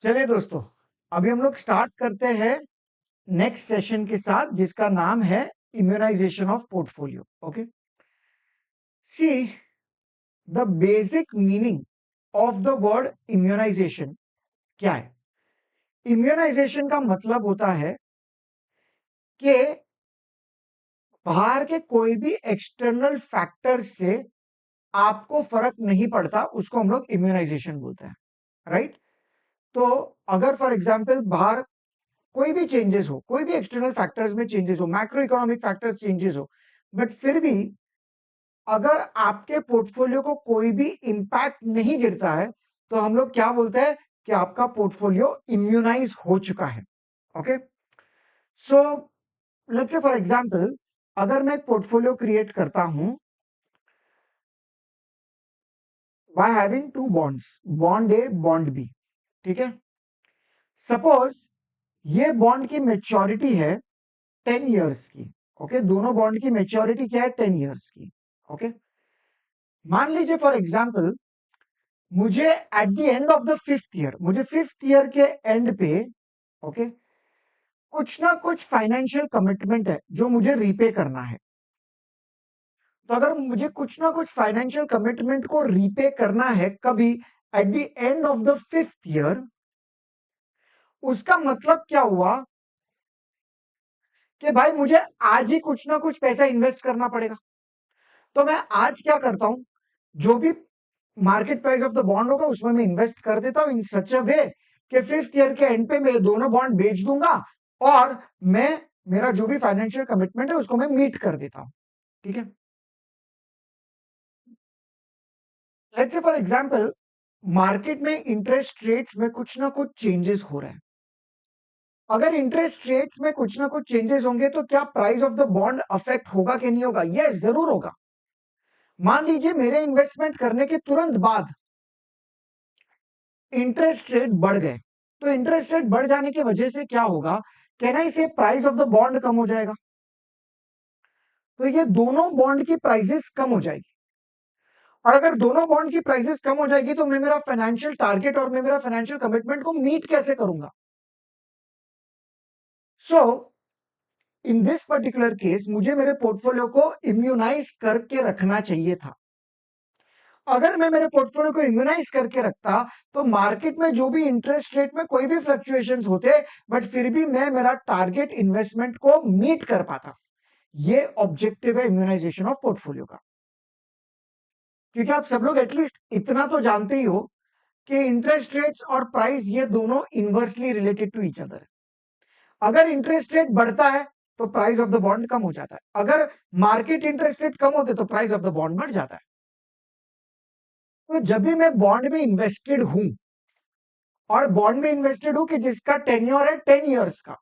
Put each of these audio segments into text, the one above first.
चलिए दोस्तों, अभी हम लोग स्टार्ट करते हैं नेक्स्ट सेशन के साथ जिसका नाम है immunisation of portfolio. Okay, see the basic meaning of the word immunisation क्या है। इम्यूनाइजेशन का मतलब होता है कि बाहर के कोई भी एक्सटर्नल फैक्टर्स से आपको फर्क नहीं पड़ता, उसको हम लोग इम्यूनाइजेशन बोलते हैं। राइट? तो अगर फॉर एग्जाम्पल बाहर कोई भी चेंजेस हो, कोई भी एक्सटर्नल फैक्टर्स में चेंजेस हो, मैक्रो इकोनॉमिक फैक्टर्स चेंजेस हो, बट फिर भी अगर आपके पोर्टफोलियो को कोई भी इंपैक्ट नहीं गिरता है, तो हम लोग क्या बोलते हैं कि आपका पोर्टफोलियो इम्यूनाइज हो चुका है। Okay, so let's say for example अगर मैं एक पोर्टफोलियो क्रिएट करता हूं by having two bonds, bond A bond B, ठीक है। सपोज ये बॉन्ड की मेच्योरिटी है 10 years की। ओके, दोनों बॉन्ड की मेच्योरिटी क्या है? 10 years की। ओके, मान लीजिए फॉर एग्जाम्पल मुझे at the end of the fifth year, मुझे फिफ्थ ईयर के एंड पे ओके कुछ ना कुछ फाइनेंशियल कमिटमेंट है जो मुझे रीपे करना है। तो अगर मुझे कुछ ना कुछ फाइनेंशियल कमिटमेंट को रीपे करना है कभी eight the end of the fifth year, उसका मतलब क्या हुआ कि भाई मुझे आज ही कुछ ना कुछ पैसा इन्वेस्ट करना पड़ेगा। तो मैं आज क्या करता हूं, जो भी market price of the bond होगा उसमें मैं इन्वेस्ट कर देता हूं इन सच अ वे कि फिफ्थ ईयर के एंड पे मैं दोनों बॉन्ड बेच दूंगा और मैं मेरा जो भी फाइनेंशियल कमिटमेंट है उसको मैं मीट कर देता हूं। ठीक है, let's say for example market में इंटरेस्ट रेट्स में कुछ ना कुछ चेंजेस हो रहे हैं। अगर इंटरेस्ट रेट्स में कुछ ना कुछ चेंजेस होंगे तो क्या price of the bond affect होगा कि नहीं होगा? यस, जरूर होगा। मान लीजिए मेरे इन्वेस्टमेंट करने के तुरंत बाद इंटरेस्ट रेट बढ़ गए, तो इंटरेस्ट रेट बढ़ जाने की वजह से क्या होगा, कहना इसे प्राइस ऑफ द बॉन्ड कम हो जाएगा। तो ये दोनों बॉन्ड की प्राइसेस कम हो जाएगी, और अगर दोनों बॉन्ड की प्राइसेस कम हो जाएगी तो मैं मेरा फाइनेंशियल टारगेट और मैं मेरा फाइनेंशियल कमिटमेंट को मीट कैसे करूंगा? सो इन दिस पर्टिकुलर केस मुझे मेरे पोर्टफोलियो को इम्यूनाइज करके रखना चाहिए था। अगर मैं मेरे पोर्टफोलियो को इम्यूनाइज करके रखता तो मार्केट में जो भी इंटरेस्ट रेट में कोई भी फ्लक्चुएशंस होते, बट फिर भी मैं मेरा टारगेट इन्वेस्टमेंट को मीट कर पाता। ये ऑब्जेक्टिव है इम्यूनाइजेशन ऑफ पोर्टफोलियो का। क्योंकि आप सब लोग एटलीस्ट इतना तो जानते ही हो कि इंटरेस्ट रेट्स और प्राइस ये दोनों inversely related to each other है। अगर इंटरेस्ट रेट बढ़ता है तो प्राइस ऑफ द बॉन्ड कम हो जाता है, अगर मार्केट इंटरेस्ट रेट कम होते तो प्राइस ऑफ द बॉन्ड बढ़ जाता है। तो जब भी मैं बॉन्ड में इन्वेस्टेड हूं, और बॉन्ड में इन्वेस्टेड हूं कि जिसका टेन्योर है 10 years का,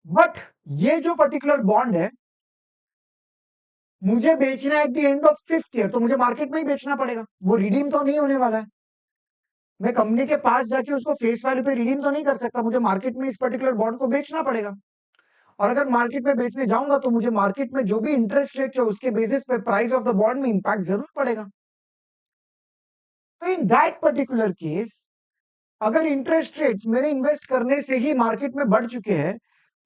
बट ये जो पर्टिकुलर बॉन्ड है मुझे बेचना है eight the end of fifth year, तो मुझे मार्केट में ही बेचना पड़ेगा, वो रिडीम तो नहीं होने वाला है। मैं कंपनी के पास जाके उसको फेस वैल्यू पे रिडीम तो नहीं कर सकता, मुझे मार्केट में इस पर्टिकुलर बॉन्ड को बेचना पड़ेगा। और अगर मार्केट में बेचने जाऊंगा तो मुझे मार्केट में जो भी इंटरेस्ट रेट है उसके बेसिस पे प्राइस ऑफ द बॉन्ड में इंपैक्ट जरूर पड़ेगा। तो इन दैट पर्टिकुलर केस अगर इंटरेस्ट रेट्स मेरे इन्वेस्ट करने से ही मार्केट में बढ़ चुके हैं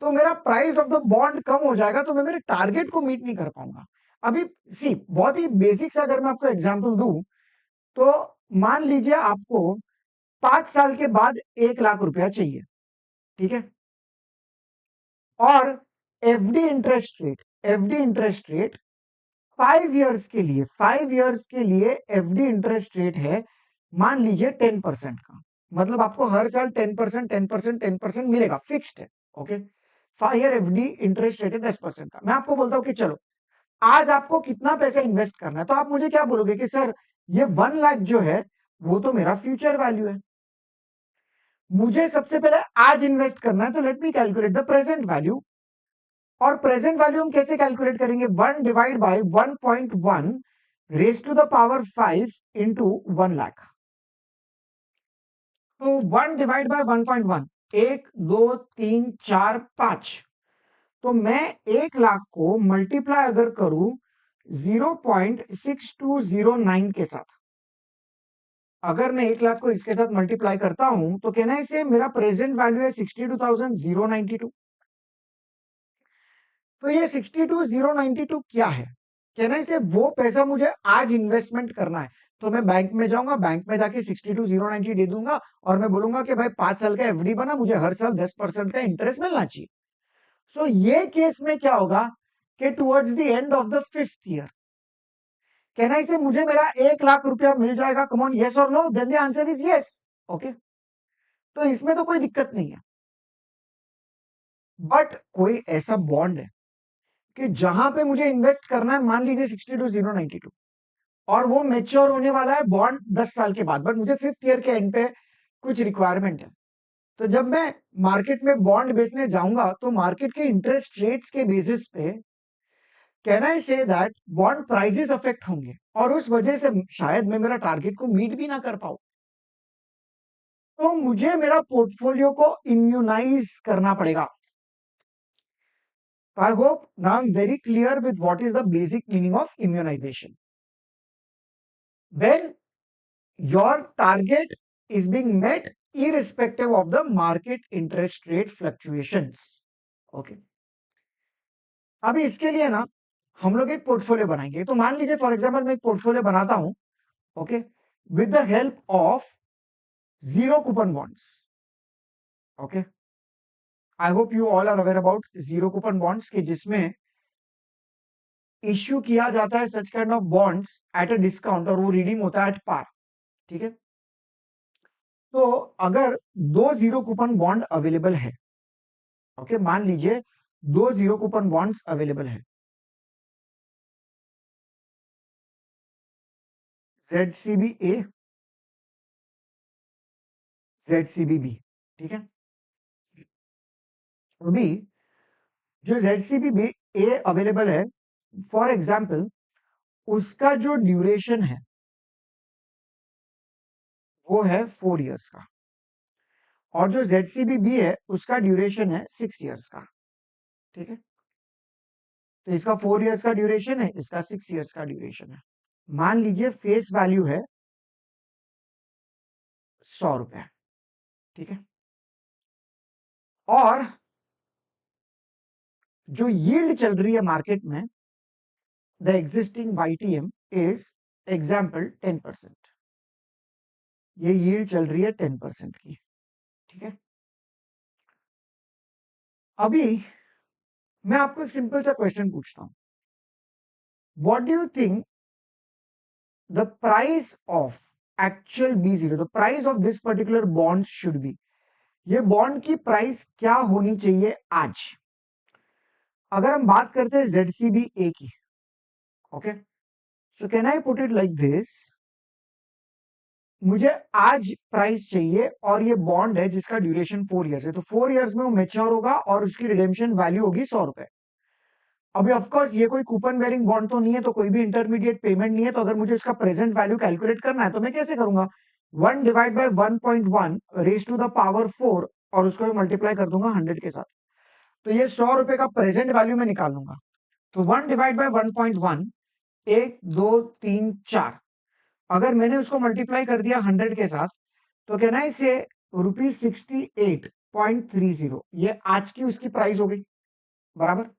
तो मेरा प्राइस ऑफ द बॉन्ड कम हो जाएगा, तो मैं मेरे टारगेट को मीट नहीं कर पाऊंगा। अभी सी बहुत ही बेसिक से अगर मैं आपको एग्जांपल दूं, तो मान लीजिए आपको 5 साल के बाद 1 लाख रुपया चाहिए, ठीक है। और एफडी इंटरेस्ट रेट 5 years के लिए, 5 years के लिए एफडी इंटरेस्ट रेट है मान लीजिए 10% का। मतलब आपको हर साल 10%, 10%, 10% मिलेगा, फिक्स्ड है। Okay, 5 year FD interest rate है 10% का। मैं आपको बोलता हूं कि चलो आज आपको कितना पैसा इन्वेस्ट करना है, तो आप मुझे क्या बोलोगे कि सर ये 1 लाख जो है वो तो मेरा फ्यूचर वैल्यू है, मुझे सबसे पहले आज इन्वेस्ट करना है, तो let me calculate the present value. और प्रेजेंट वैल्यू हम कैसे कैलकुलेट करेंगे? 1 divide by 1.1 raise to the power 5 into 1 lakh. तो 1 डिवाइड बाय 1.1, 1, 2, 3, 4, 5। तो मैं 1 लाख को मल्टीप्लाई अगर करूं 0.6209 के साथ, अगर मैं 1 लाख को इसके साथ मल्टीप्लाई करता हूं तो कहना है से मेरा प्रेजेंट वैल्यू है 62,092। तो ये 62,092 क्या है? कहना है से वो पैसा मुझे आज इन्वेस्टमेंट करना है। तो मैं बैंक में जाऊंगा, बैंक में जाके 62,090 दे दूंगा और मैं बोलूंगा कि भाई 5 साल का एफडी बना, मुझे हर साल 10% का इंटरेस्ट मिलना चाहिए। सो ये केस में क्या होगा कि towards the end of the 5th year कहना है से मुझे मेरा 1 लाख रुपया मिल जाएगा। कम ऑन, यस और no? Then the answer is yes. Okay, तो इसमें तो कोई दिक्कत नहीं है। बट कोई ऐसा बॉन्ड है कि जहां पे मुझे इन्वेस्ट करना है, मान लीजिए 62,092, और वो मेच्योर होने वाला है बॉन्ड 10 साल के बाद, बट मुझे 5th ईयर के एंड पे कुछ रिक्वायरमेंट है। तो जब मैं मार्केट में बॉन्ड बेचने जाऊंगा तो मार्केट के इंटरेस्ट रेट्स के बेसिस पे can I say that bond prices affect होंगे, और उस वजह से शायद मैं मेरा टारगेट को मीट भी ना कर पाऊं। तो मुझे मेरा पोर्टफोलियो को इम्यूनाइज करना पड़ेगा। I hope now I am very clear with what is the basic meaning of immunization. When your target is being met irrespective of the market interest rate fluctuations. Okay. अभी इसके लिए ना हम लोग एक पोर्टफोलियो बनाएंगे। तो मान लीजिए फॉर एग्जांपल मैं एक पोर्टफोलियो बनाता हूं, okay, with the help of zero coupon bonds. Okay, I hope you all are aware about zero coupon bonds के, जिसमें इश्यू किया जाता है such kind of bonds at a discount और वो रिडीम होता है एट पार। ठीक है, तो अगर दो जीरो कूपन बॉन्ड अवेलेबल है, ओके, मान लीजिए दो जीरो कूपन बॉन्ड्स अवेलेबल है, ZCB ए, ZCB बी। ठीक है, अभी जो ZCB बी ए अवेलेबल है, फॉर एग्जांपल उसका जो ड्यूरेशन है वो है 4 इयर्स का, और जो ZCB बी है उसका ड्यूरेशन है 6 इयर्स का। ठीक है, तो इसका 4 इयर्स का ड्यूरेशन है, इसका 6 इयर्स का ड्यूरेशन है। मान लीजिए फेस वैल्यू है 100 रुपए। ठीक है, और जो यील्ड चल रही है मार्केट में, the existing YTM is example 10%। ये यील्ड चल रही है 10% की। ठीक है, अभी मैं आपको एक सिंपल सा क्वेश्चन पूछता हूं, what do you think the price of actual B0, the price of this particular bond should be? ये बॉन्ड की प्राइस क्या होनी चाहिए आज? अगर हम बात करते हैं ZCB A की, okay, so can I put it like this, मुझे आज प्राइस चाहिए और ये बॉन्ड है जिसका ड्यूरेशन 4 इयर्स है, तो 4 इयर्स में वो मेच्योर होगा और उसकी रिडेम्पशन वैल्यू होगी 100 रुपए। अभी ऑफकोर्स ये कोई कूपन बेरिंग बॉन्ड तो नहीं है, तो कोई भी इंटरमीडिएट पेमेंट नहीं है, तो अगर मुझे उसका प्रेजेंट वैल्यू कैलकुलेट करना है तो मैं कैसे करूंगा? 1 divide by 1.1 raise to the power 4, और उसको मैं मल्टीप्लाई कर दूंगा 100 के साथ, तो ये 100 रुपए का प्रेजेंट वैल्यू में निकाल लूंगा। तो 1 डिवाइड बाय 1.1, 1 2 3 4, अगर मैंने उसको मल्टीप्लाई कर दिया 100 के साथ, तो कहना है इसे ₹68.30, ये आज की उसकी प्राइस हो गई, बराबर।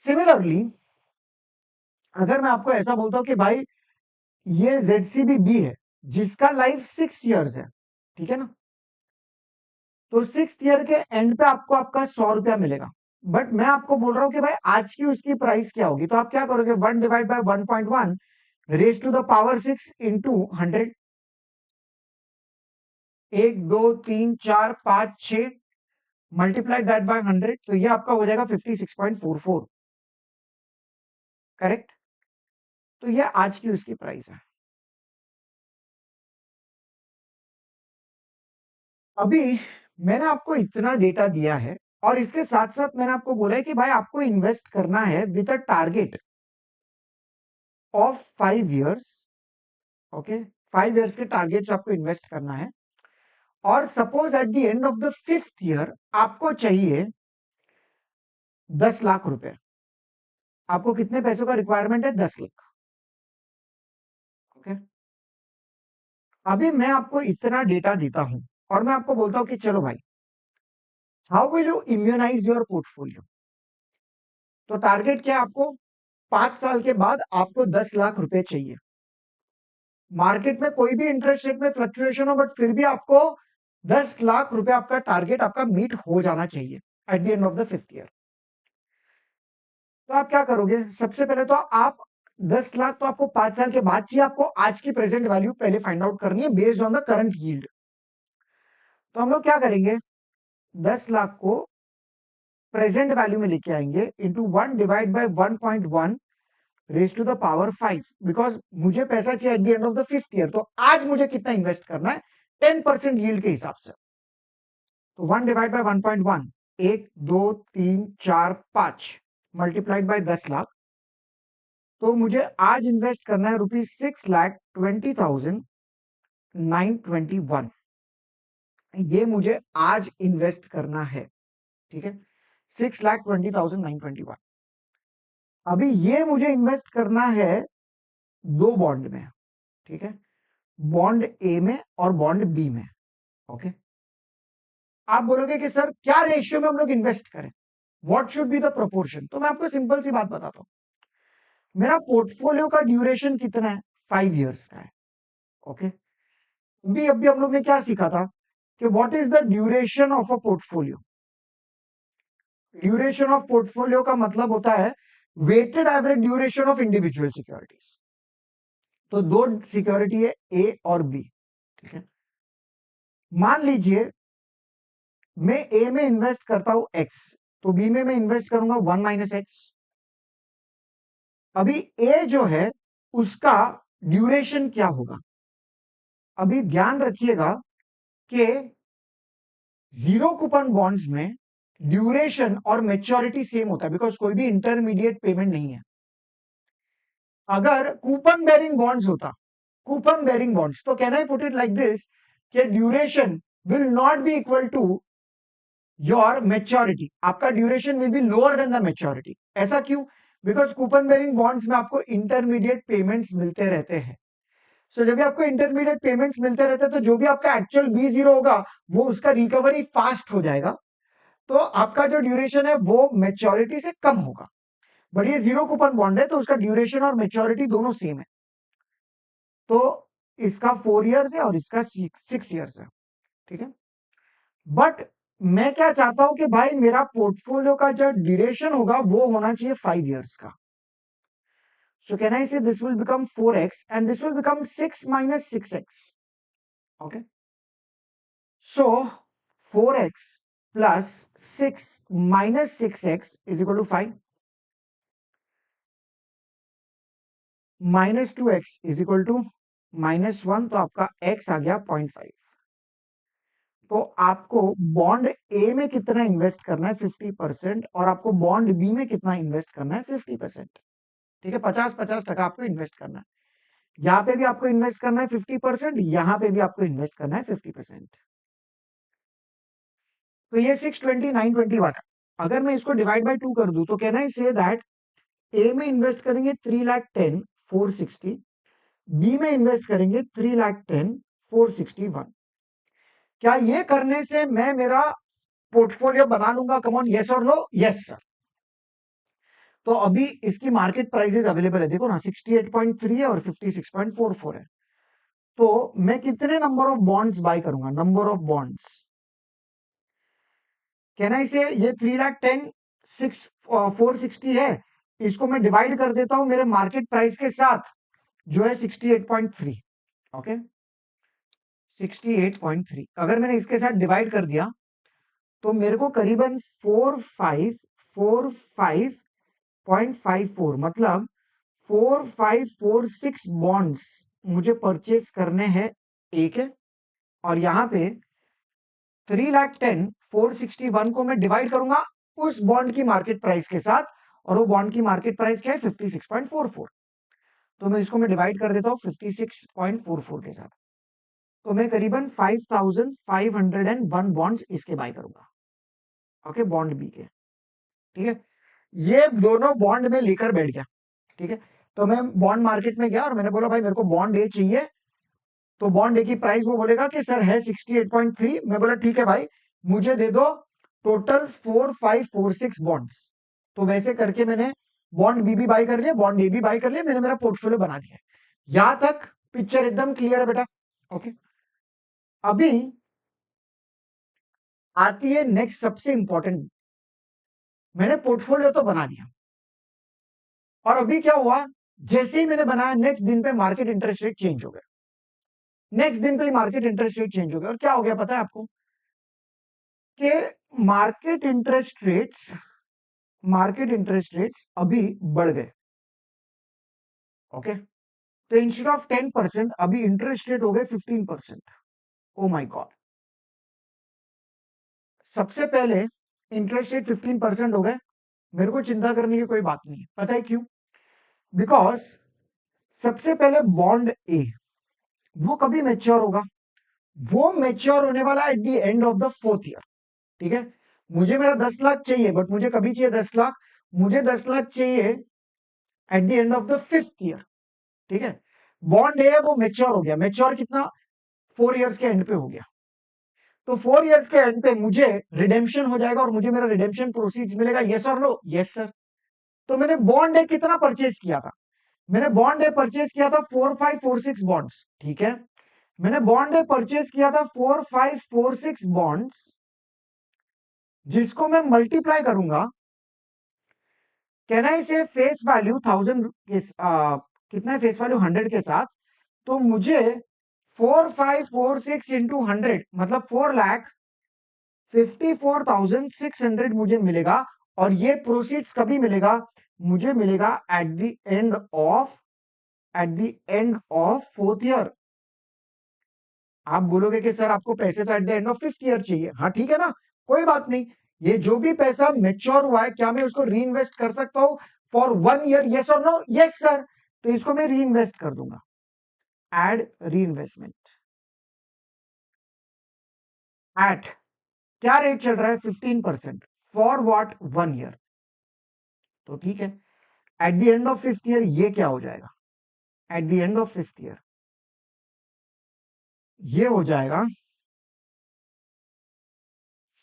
सिमिलरली अगर मैं आपको ऐसा बोलता हूं कि भाई ये ZCB बी है जिसका लाइफ 6 इयर्स है, ठीक है ना, तो 6th ईयर के एंड पे आपको आपका 100 रुपया मिलेगा, बट मैं आपको बोल रहा हूं कि भाई आज की उसकी प्राइस क्या होगी, तो आप क्या करोगे? 1 divide by 1.1 raise to the power 6 into 100, 1 2 3 4 5 6, multiply that by 100, तो ये आपका हो जाएगा 56.44। करेक्ट, तो ये आज की उसकी प्राइस है। अभी मैंने आपको इतना डेटा दिया है, और इसके साथ साथ मैंने आपको बोला है कि भाई आपको इन्वेस्ट करना है with a target of 5 years. Okay, 5 years के टारगेट से आपको इन्वेस्ट करना है, और suppose eight the end of the 5th year आपको चाहिए 10 लाख रुपए। आपको कितने पैसों का रिक्वायरमेंट है? 10 लाख। ओके, अभी मैं आपको इतना डेटा देता हूं और मैं आपको बोलता हूं कि चलो भाई, how will you immunise your portfolio? तो टारगेट क्या है आपको? 5 साल के बाद आपको 10 लाख रुपए चाहिए। मार्केट में कोई भी इंटरेस्ट रेट में फ्लक्चुएशन हो, बट फिर भी आपको 10 लाख रुपए आपका टारगेट आपका मीट हो जाना चाहिए at the end of the 5th year. तो आप क्या करोगे? सबसे पहले तो आप 10 लाख तो आपको 5 साल के बाद चाहिए। आपको आज की प्रेजेंट वैल्यू पहले फाइंड आउट करनी है based on the current yield. तो हम लोग क्या करेंगे? 10 लाख को प्रेजेंट वैल्यू में लेके आएंगे into 1/1.1 raise to the power 5, because मुझे पैसा चाहिए at the end of the 5th year. तो आज मुझे कितना इन्वेस्ट करना है? 10% यील्ड के हिसाब से। तो 1/1.1, 1 2 3 4 5 मल्टीप्लाइड बाय 10 लाख। तो मुझे आज इन्वेस्ट करना है ₹6,20,921। ये मुझे आज इन्वेस्ट करना है, ठीक है, 6,20,921। अभी ये मुझे इन्वेस्ट करना है दो बॉन्ड में, ठीक है, बॉन्ड ए में और बॉन्ड बी में। ओके, आप बोलोगे कि सर क्या रेशियो में हम लोग इन्वेस्ट करें, what should be the proportion? तो मैं आपको सिंपल सी बात बताता हूं। मेरा पोर्टफोलियो का ड्यूरेशन कितना है? 5 इयर्स का है। ओके, अभी अभी हम लोग ने क्या सीखा था कि what is the duration of a portfolio? Duration of portfolio का मतलब होता है weighted average duration of individual securities. तो दो सिक्योरिटी है, ए और बी, ठीक है। मान लीजिए मैं ए में इन्वेस्ट करता हूं एक्स, तो बी में मैं इन्वेस्ट करूंगा 1 - x। अभी ए जो है उसका ड्यूरेशन क्या होगा? अभी ध्यान रखिएगा कि जीरो कूपन बॉन्ड्स में ड्यूरेशन और मेच्योरिटी सेम होता है, बिकॉज कोई भी इंटरमीडिएट पेमेंट नहीं है। अगर कूपन बेरिंग बॉन्ड्स होता, कूपन बेरिंग बॉन्ड्स, तो can I put it like this कि duration will not be equal to your maturity. आपका duration will be lower than the maturity. ऐसा क्यों? बिकॉज कूपन बेरिंग बॉन्ड्स में आपको intermediate payments मिलते रहते हैं। सो जब भी आपको इंटरमीडिएट पेमेंट्स मिलते रहते हैं, तो जो भी आपका एक्चुअल B0 होगा वो उसका रिकवरी फास्ट हो जाएगा। तो आपका जो ड्यूरेशन है वो मेच्योरिटी से कम होगा। बट ये जीरो कूपन बॉन्ड है तो उसका ड्यूरेशन और मेच्योरिटी दोनों सेम है। तो इसका 4 इयर्स है और इसका 6 इयर्स है, ठीक है। बट मैं क्या चाहता हूं कि भाई मेरा पोर्टफोलियो का जो ड्यूरेशन होगा वो होना चाहिए 5 इयर्स का। So can I say this will become 4x and this will become 6 minus 6x. Okay. So 4x plus 6 minus 6x is equal to 5. Minus 2x is equal to -1, तो आपका x आ गया 0.5। तो आपको बॉन्ड ए में कितना invest करना है? 50%। और आपको बॉन्ड बी में कितना इन्वेस्ट करना है? 50%। ठीक है, 50-50% आपको इन्वेस्ट करना है। यहां पे भी आपको इन्वेस्ट करना है 50%, यहां पे भी आपको इन्वेस्ट करना है 50%। तो ये 620,921। अगर मैं इसको डिवाइड बाय 2 कर दूं तो कैन आई से दैट ए में इन्वेस्ट करेंगे 3,10,460, बी में इन्वेस्ट करेंगे 3,10,461। क्या ये करने से मैं मेरा पोर्टफोलियो बना लूंगा? कम ऑन, यस और नो? Yes sir. तो अभी इसकी मार्केट प्राइसेस अवेलेबल है, देखो ना, 68.3 है और 56.44 है। तो मैं कितने नंबर ऑफ बॉन्ड्स बाय करूंगा? Number of bonds, can I से ये 3,10,460 है, इसको मैं डिवाइड कर देता हूं मेरे मार्केट प्राइस के साथ जो है 68.3। ओके, 68.3 अगर मैंने इसके साथ डिवाइड कर दिया तो मेरे को करीबन 4545.54 मतलब 4546 बॉन्ड्स मुझे परचेज करने हैं एक है। और यहां पे 3,10,461 को मैं डिवाइड करूंगा उस बॉन्ड की मार्केट प्राइस के साथ, और वो बॉन्ड की मार्केट प्राइस क्या है? 56.44। तो मैं इसको मैं डिवाइड कर देता हूं 56.44 के साथ, तो मैं करीबन 5,501 बॉन्ड्स इसके बाय करूंगा। ओके, बॉन्ड बी के, ठीक है। ये दोनों बॉन्ड में लेकर बैठ गया, ठीक है। तो मैं बॉन्ड मार्केट में गया और मैंने बोला भाई मेरे को बॉन्ड ए चाहिए तो बॉन्ड ए की प्राइस वो बोलेगा कि सर है 68.3। मैं बोला ठीक है भाई, मुझे दे दो टोटल 4546 बॉन्ड्स। तो वैसे करके मैंने बॉन्ड बी भी बाई कर लिया, बॉन्ड ए भी बाई कर लिया, मैंने मेरा पोर्टफोलियो बना दिया। यहां तक पिक्चर एकदम क्लियर है बेटा? ओके। अभी आती है नेक्स्ट सबसे इंपॉर्टेंट। मैंने पोर्टफोलियो तो बना दिया, और अभी क्या हुआ, जैसे ही मैंने बनाया नेक्स्ट दिन पे मार्केट इंटरेस्ट रेट चेंज हो गया। नेक्स्ट दिन पे ही मार्केट इंटरेस्ट रेट चेंज हो गया, और क्या हो गया पता है आपको? कि मार्केट इंटरेस्ट रेट्स अभी बढ़ गए। ओके। तो इंस्टेड ऑफ 10% अभी इंटरेस्ट रेट हो गए 15%। Oh my God. सबसे पहले इंटरेस्ट रेट 15% हो गए, मेरे को चिंता करने की कोई बात नहीं है। पता है क्यों? बिकॉज सबसे पहले बॉन्ड ए वो कभी मैच्योर होगा, वो मैच्योर होने वाला eight the end of the 4th year. ठीक है। मुझे मेरा 10 लाख चाहिए, बट मुझे कभी चाहिए 10 लाख? मुझे 10 लाख चाहिए at the end of the 5th year. ठीक है। बॉन्ड ए वो मैच्योर हो गया, मैच्योर कितना? 4 इयर्स के एंड पे हो गया। तो 4 इयर्स के एंड पे मुझे रिडेम्पशन हो जाएगा, और मुझे मेरा रिडेम्पशन प्रोसीड्स मिलेगा। यस और नो? Yes sir. तो मैंने बॉन्ड ए कितना परचेज किया था? मैंने बॉन्ड ए परचेज किया था 4546 बॉन्ड्स। ठीक है। मैंने बॉन्ड ए परचेज किया था 4546 बॉन्ड्स, जिसको मैं मल्टीप्लाई करूंगा, कैन आई से फेस वैल्यू 1000 के कितना है फेस वैल्यू 100 के साथ। तो मुझे 4546 इंटू 100 मतलब 4,54,600 मुझे मिलेगा। और ये प्रोसीड्स कभी मिलेगा? मुझे मिलेगा eight the end of 4th year. आप बोलोगे कि सर आपको पैसे तो eight the end of 5th year चाहिए। हाँ ठीक है ना, कोई बात नहीं। ये जो भी पैसा मेच्योर हुआ है, क्या मैं उसको री इन्वेस्ट कर सकता हूं फॉर 1 ईयर? यस और नो? Yes sir. तो इसको मैं री इन्वेस्ट कर दूंगा। एड री इन्वेस्टमेंट एट, क्या रेट चल रहा है? 15%। For what? 1 ईयर। तो ठीक है। Eight the end of 5th year ये क्या हो जाएगा? Eight the end of 5th year ये हो जाएगा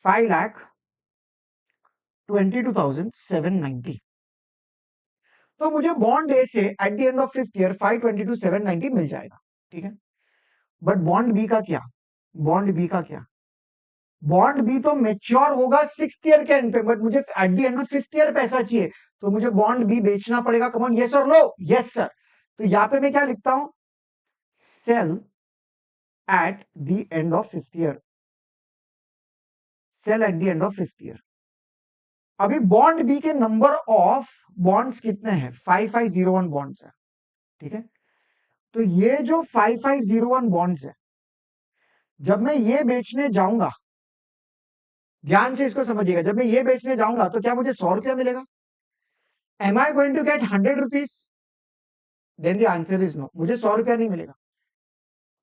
5,22,790। तो मुझे बॉन्ड ए से at the end of 5th year 5,22,790 मिल जाएगा। ठीक है। बट बॉन्ड बी का क्या? बॉन्ड बी का क्या? बॉन्ड बी तो मेच्योर होगा 6th ईयर के एंड पे, बट मुझे at the end of 5th year पैसा चाहिए, तो मुझे बॉन्ड बी बेचना पड़ेगा। कम ऑन, यस और नो? Yes sir. तो यहां पे मैं क्या लिखता हूं? Sell at the end of 5th year. Sell at the end of 5th year. अभी बॉन्ड बी के नंबर ऑफ बॉन्ड्स कितने हैं? 5501 बॉन्ड्स है। ठीक है। तो ये जो 5501 बॉन्ड्स है, जब मैं ये बेचने जाऊंगा, ध्यान से इसको समझिएगा, जब मैं ये बेचने जाऊंगा तो क्या मुझे 100 रुपया मिलेगा? Am I going to get 100 rupees? Then the answer is no, मुझे 100 रुपया नहीं मिलेगा।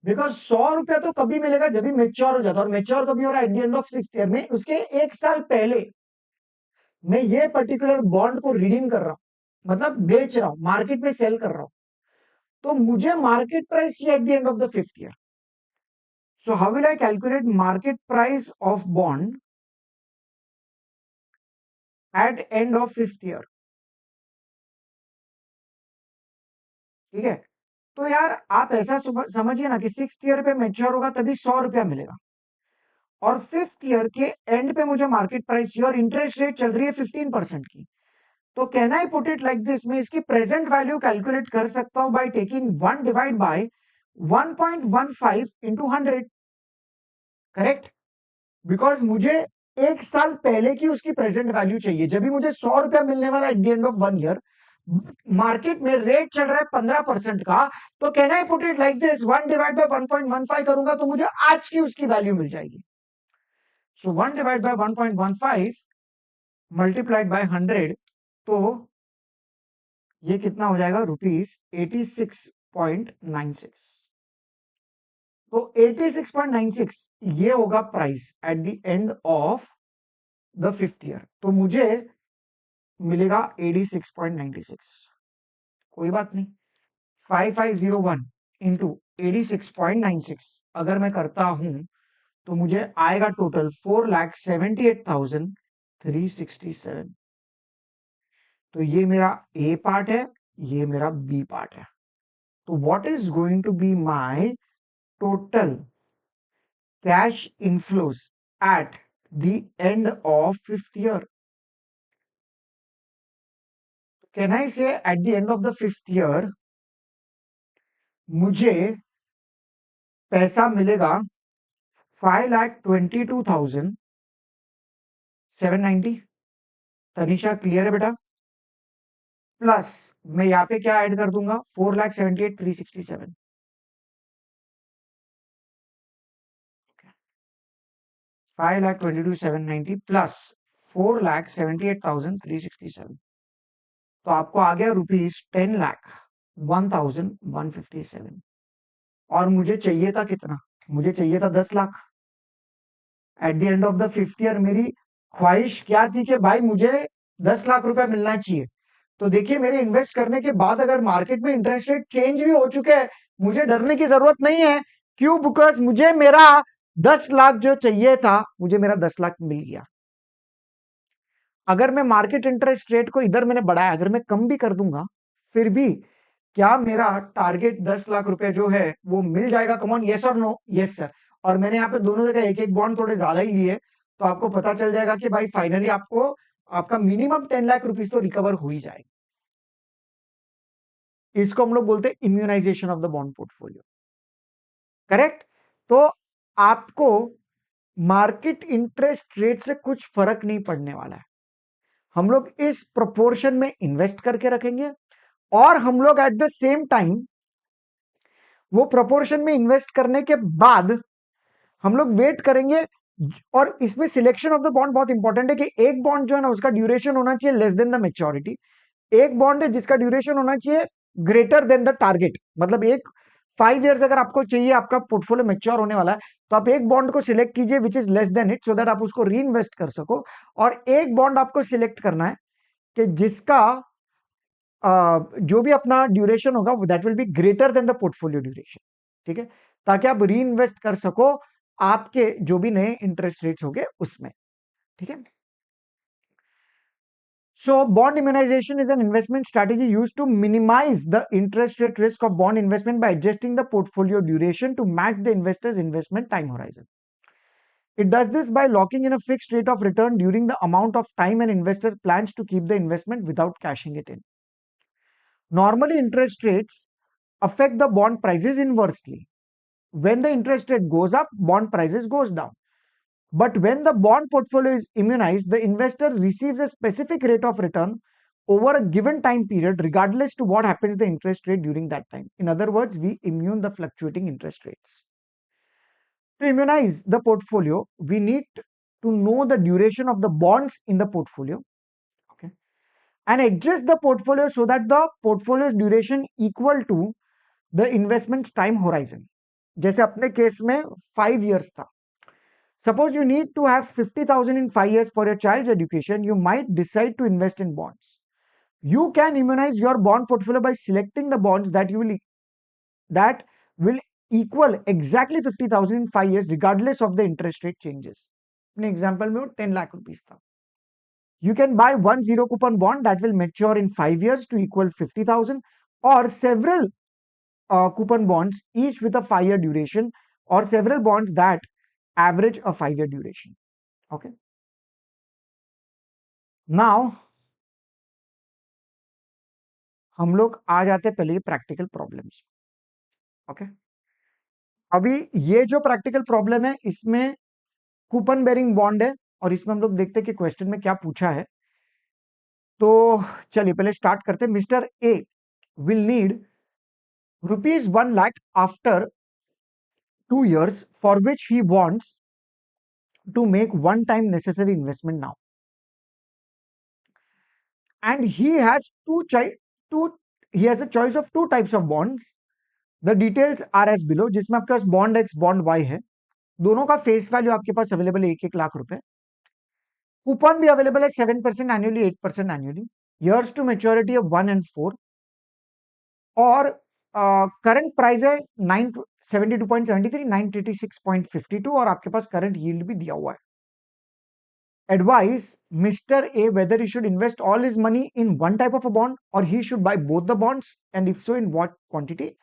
बिकॉज 100 रुपया तो कभी मिलेगा जब भी मेच्योर हो जाता है, और मेच्योर कभी हो रहा है? Eight the end of 6th year में। उसके 1 साल पहले मैं ये पर्टिकुलर बॉन्ड को रिडीम कर रहा हूं, मतलब बेच रहा हूं, मार्केट में सेल कर रहा हूं, तो मुझे मार्केट प्राइस चाहिए at the end of the 5th year. So how will I calculate market price of bond at end of 5th year? ठीक है। तो यार आप ऐसा समझिए ना कि 6th ईयर पे मेच्योर होगा तभी 100 रुपया मिलेगा, और 5th ईयर के एंड पे मुझे मार्केट प्राइस चाहिए, और इंटरेस्ट रेट चल रही है 15% की। तो can I put it like this, मैं इसकी प्रेजेंट वैल्यू कैलकुलेट कर सकता हूं by taking 1 divide bye 1.15 into 100। Correct. Because मुझे 1 साल पहले की उसकी प्रेजेंट वैल्यू चाहिए, जब भी मुझे 100 रुपया मिलने वाला eight the end of 1 year. Market में रेट चल रहा है 15% का, तो can I put it like this, 1 divide bye 1.15 करूंगा तो मुझे आज की उसकी वैल्यू मिल जाएगी। सो 1 डिवाइड बाय 1.15 मल्टीप्लाइड बाय 100, तो ये कितना हो जाएगा? ₹86.96। तो 86.96 ये होगा price at the end of the 5th year. तो मुझे मिलेगा 86.96। कोई बात नहीं, 5501 इंटू 86.96 अगर मैं करता हूं तो मुझे आएगा टोटल 4,78,367। तो ये मेरा ए पार्ट है, ये मेरा बी पार्ट है। तो what is going to be my total cash inflows at the end of 5th year? Can I say at the end of the 5th year मुझे पैसा मिलेगा 5,22,790। तनिषा क्लियर है बेटा? प्लस मैं यहाँ पे क्या ऐड कर दूंगा, 4,78,367। 5,22,790 प्लस 4,78,367, तो आपको आ गया रुपीज 10,01,157। और मुझे चाहिए था कितना? मुझे चाहिए था 10 lakh eight the end of the 5th year. मेरी ख्वाहिश क्या थी कि भाई मुझे 10 लाख रुपया मिलना चाहिए। तो देखिए, मेरे इन्वेस्ट करने के बाद अगर मार्केट में इंटरेस्ट रेट चेंज भी हो चुके हैं, मुझे डरने की जरूरत नहीं है। क्यों? बिकॉज मुझे मेरा 10 लाख जो चाहिए था, मुझे मेरा 10 लाख मिल गया। अगर मैं मार्केट इंटरेस्ट रेट को इधर मैंने बढ़ाया, अगर मैं कम भी कर दूंगा, फिर भी क्या मेरा टारगेट 10 लाख रुपए जो है वो मिल जाएगा? कमॉन, यस और नो? Yes sir. और मैंने यहाँ पे दोनों जगह एक एक बॉन्ड थोड़े ज्यादा ही लिए, तो आपको पता चल जाएगा कि भाई फाइनली आपको आपका मिनिमम 10 लाख रुपीज तो रिकवर हो ही जाएगा। इसको हम लोग बोलते हैं immunization of the bond portfolio. Correct? तो आपको मार्केट इंटरेस्ट रेट से कुछ फर्क नहीं पड़ने वाला है। हम लोग इस प्रोपोर्शन में इन्वेस्ट करके रखेंगे, और हम लोग एट द सेम टाइम वो प्रोपोर्शन में इन्वेस्ट करने के बाद हम लोग वेट करेंगे। और इसमें सिलेक्शन ऑफ द बॉन्ड बहुत इंपॉर्टेंट है कि एक बॉन्ड जो है ना, उसका ड्यूरेशन होना चाहिए लेस देन द मेच्योरिटी। एक बॉन्ड है जिसका ड्यूरेशन होना चाहिए ग्रेटर देन द टारगेट। मतलब एक 5 इयर्स अगर आपको चाहिए, आपका पोर्टफोलियो मैच्योर होने वाला है, तो आप एक बॉन्ड को सिलेक्ट कीजिए which is less than it, so that आप उसको री इन्वेस्ट कर सको। और एक बॉन्ड आपको सिलेक्ट करना है कि जिसका जो भी अपना ड्यूरेशन होगा that will be greater than the portfolio duration. ठीक है? ताकि आप री इन्वेस्ट कर सको आपके जो भी नए इंटरेस्ट रेट्स होंगे उसमें। ठीक है? So bond immunization is an investment strategy used to minimize the interest rate risk of bond investment by adjusting the portfolio duration to match the investor's investment time horizon. It does this by locking in a fixed rate of return during the amount of time an investor plans to keep the investment without cashing it in. Normally, interest rates affect the bond prices inversely. When the interest rate goes up, bond prices goes down. But when the bond portfolio is immunized, the investor receives a specific rate of return over a given time period, regardless to what happens the interest rate during that time. In other words, we immune the fluctuating interest rates. To immunize the portfolio, we need to know the duration of the bonds in the portfolio, okay, and adjust the portfolio so that the portfolio's duration equal to the investment's time horizon. जैसे अपने case में 5 years था. Suppose you need to have 50,000 in 5 years for your child's education, you might decide to invest in bonds. You can immunize your bond portfolio by selecting the bonds that will equal exactly 50,000 in 5 years regardless of the interest rate changes. In example में 10 lakh rupees था. You can buy one zero coupon bond that will mature in 5 years to equal 50,000, or several coupon bonds each with a 5-year duration, or several bonds that average a 5-year duration. Okay. Now हम लोग आ जाते हैं पहले practical problems. Okay, अभी ये जो practical problem है इसमें कूपन बेरिंग बॉन्ड है, और इसमें हम लोग देखते हैं कि क्वेश्चन में क्या पूछा है। तो चलिए पहले स्टार्ट करते हैं। Mister A will need ₹1 lakh after 2 years for which he wants to make one time necessary investment now, and he has he has a choice of two types of bonds. The details are as below, जिसमें आपके पास bond x bond Y है, दोनों का face value आपके पास available है 1-1 लाख रुपए। Coupon भी available है 7% annually, 8% annually, years to maturity of 1 and 4, और करंट प्राइस है 972.73, 986.52 और आपके पास करंट यील्ड भी दिया हुआ है. Advise Mr. A whether he should invest all his money in one type of a bond or he should buy both the bonds, and if so in what quantity,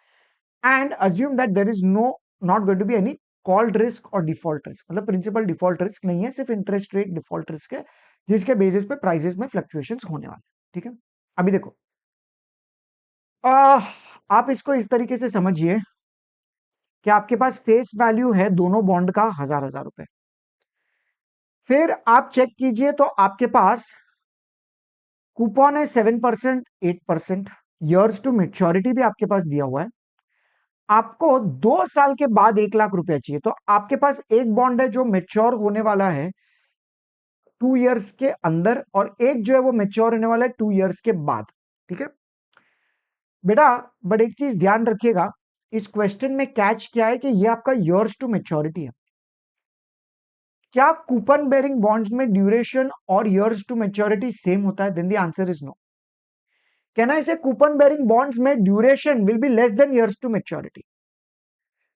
and assume that there is not going to be any called risk or default risk. मतलब principal default risk नहीं है, सिर्फ interest rate default risk है जिसके basis पे prices में fluctuations होने वाले. ठीक है, अभी देखो आप इसको इस तरीके से समझिए कि आपके पास फेस वैल्यू है दोनों बॉन्ड का 1000 रुपए. फिर आप चेक कीजिए तो आपके पास कूपन है 7%, 8%. ईयर्स टू मेच्योरिटी भी आपके पास दिया हुआ है. आपको 2 साल के बाद 1 लाख रुपया चाहिए, तो आपके पास एक बॉन्ड है जो मेच्योर होने वाला है 2 इयर्स के अंदर और एक जो है वो मेच्योर होने वाला है 2 इयर्स के बाद. ठीक है बेटा, बट एक चीज ध्यान रखिएगा, इस क्वेश्चन में कैच क्या है कि ये आपका ईयर्स टू मेच्योरिटी है. क्या कूपन बेरिंग बॉन्ड्स में ड्यूरेशन और ईयर्स टू मेच्योरिटी सेम होता है? Then the answer is no. Can I say coupon bearing bonds में duration will be less than years to maturity?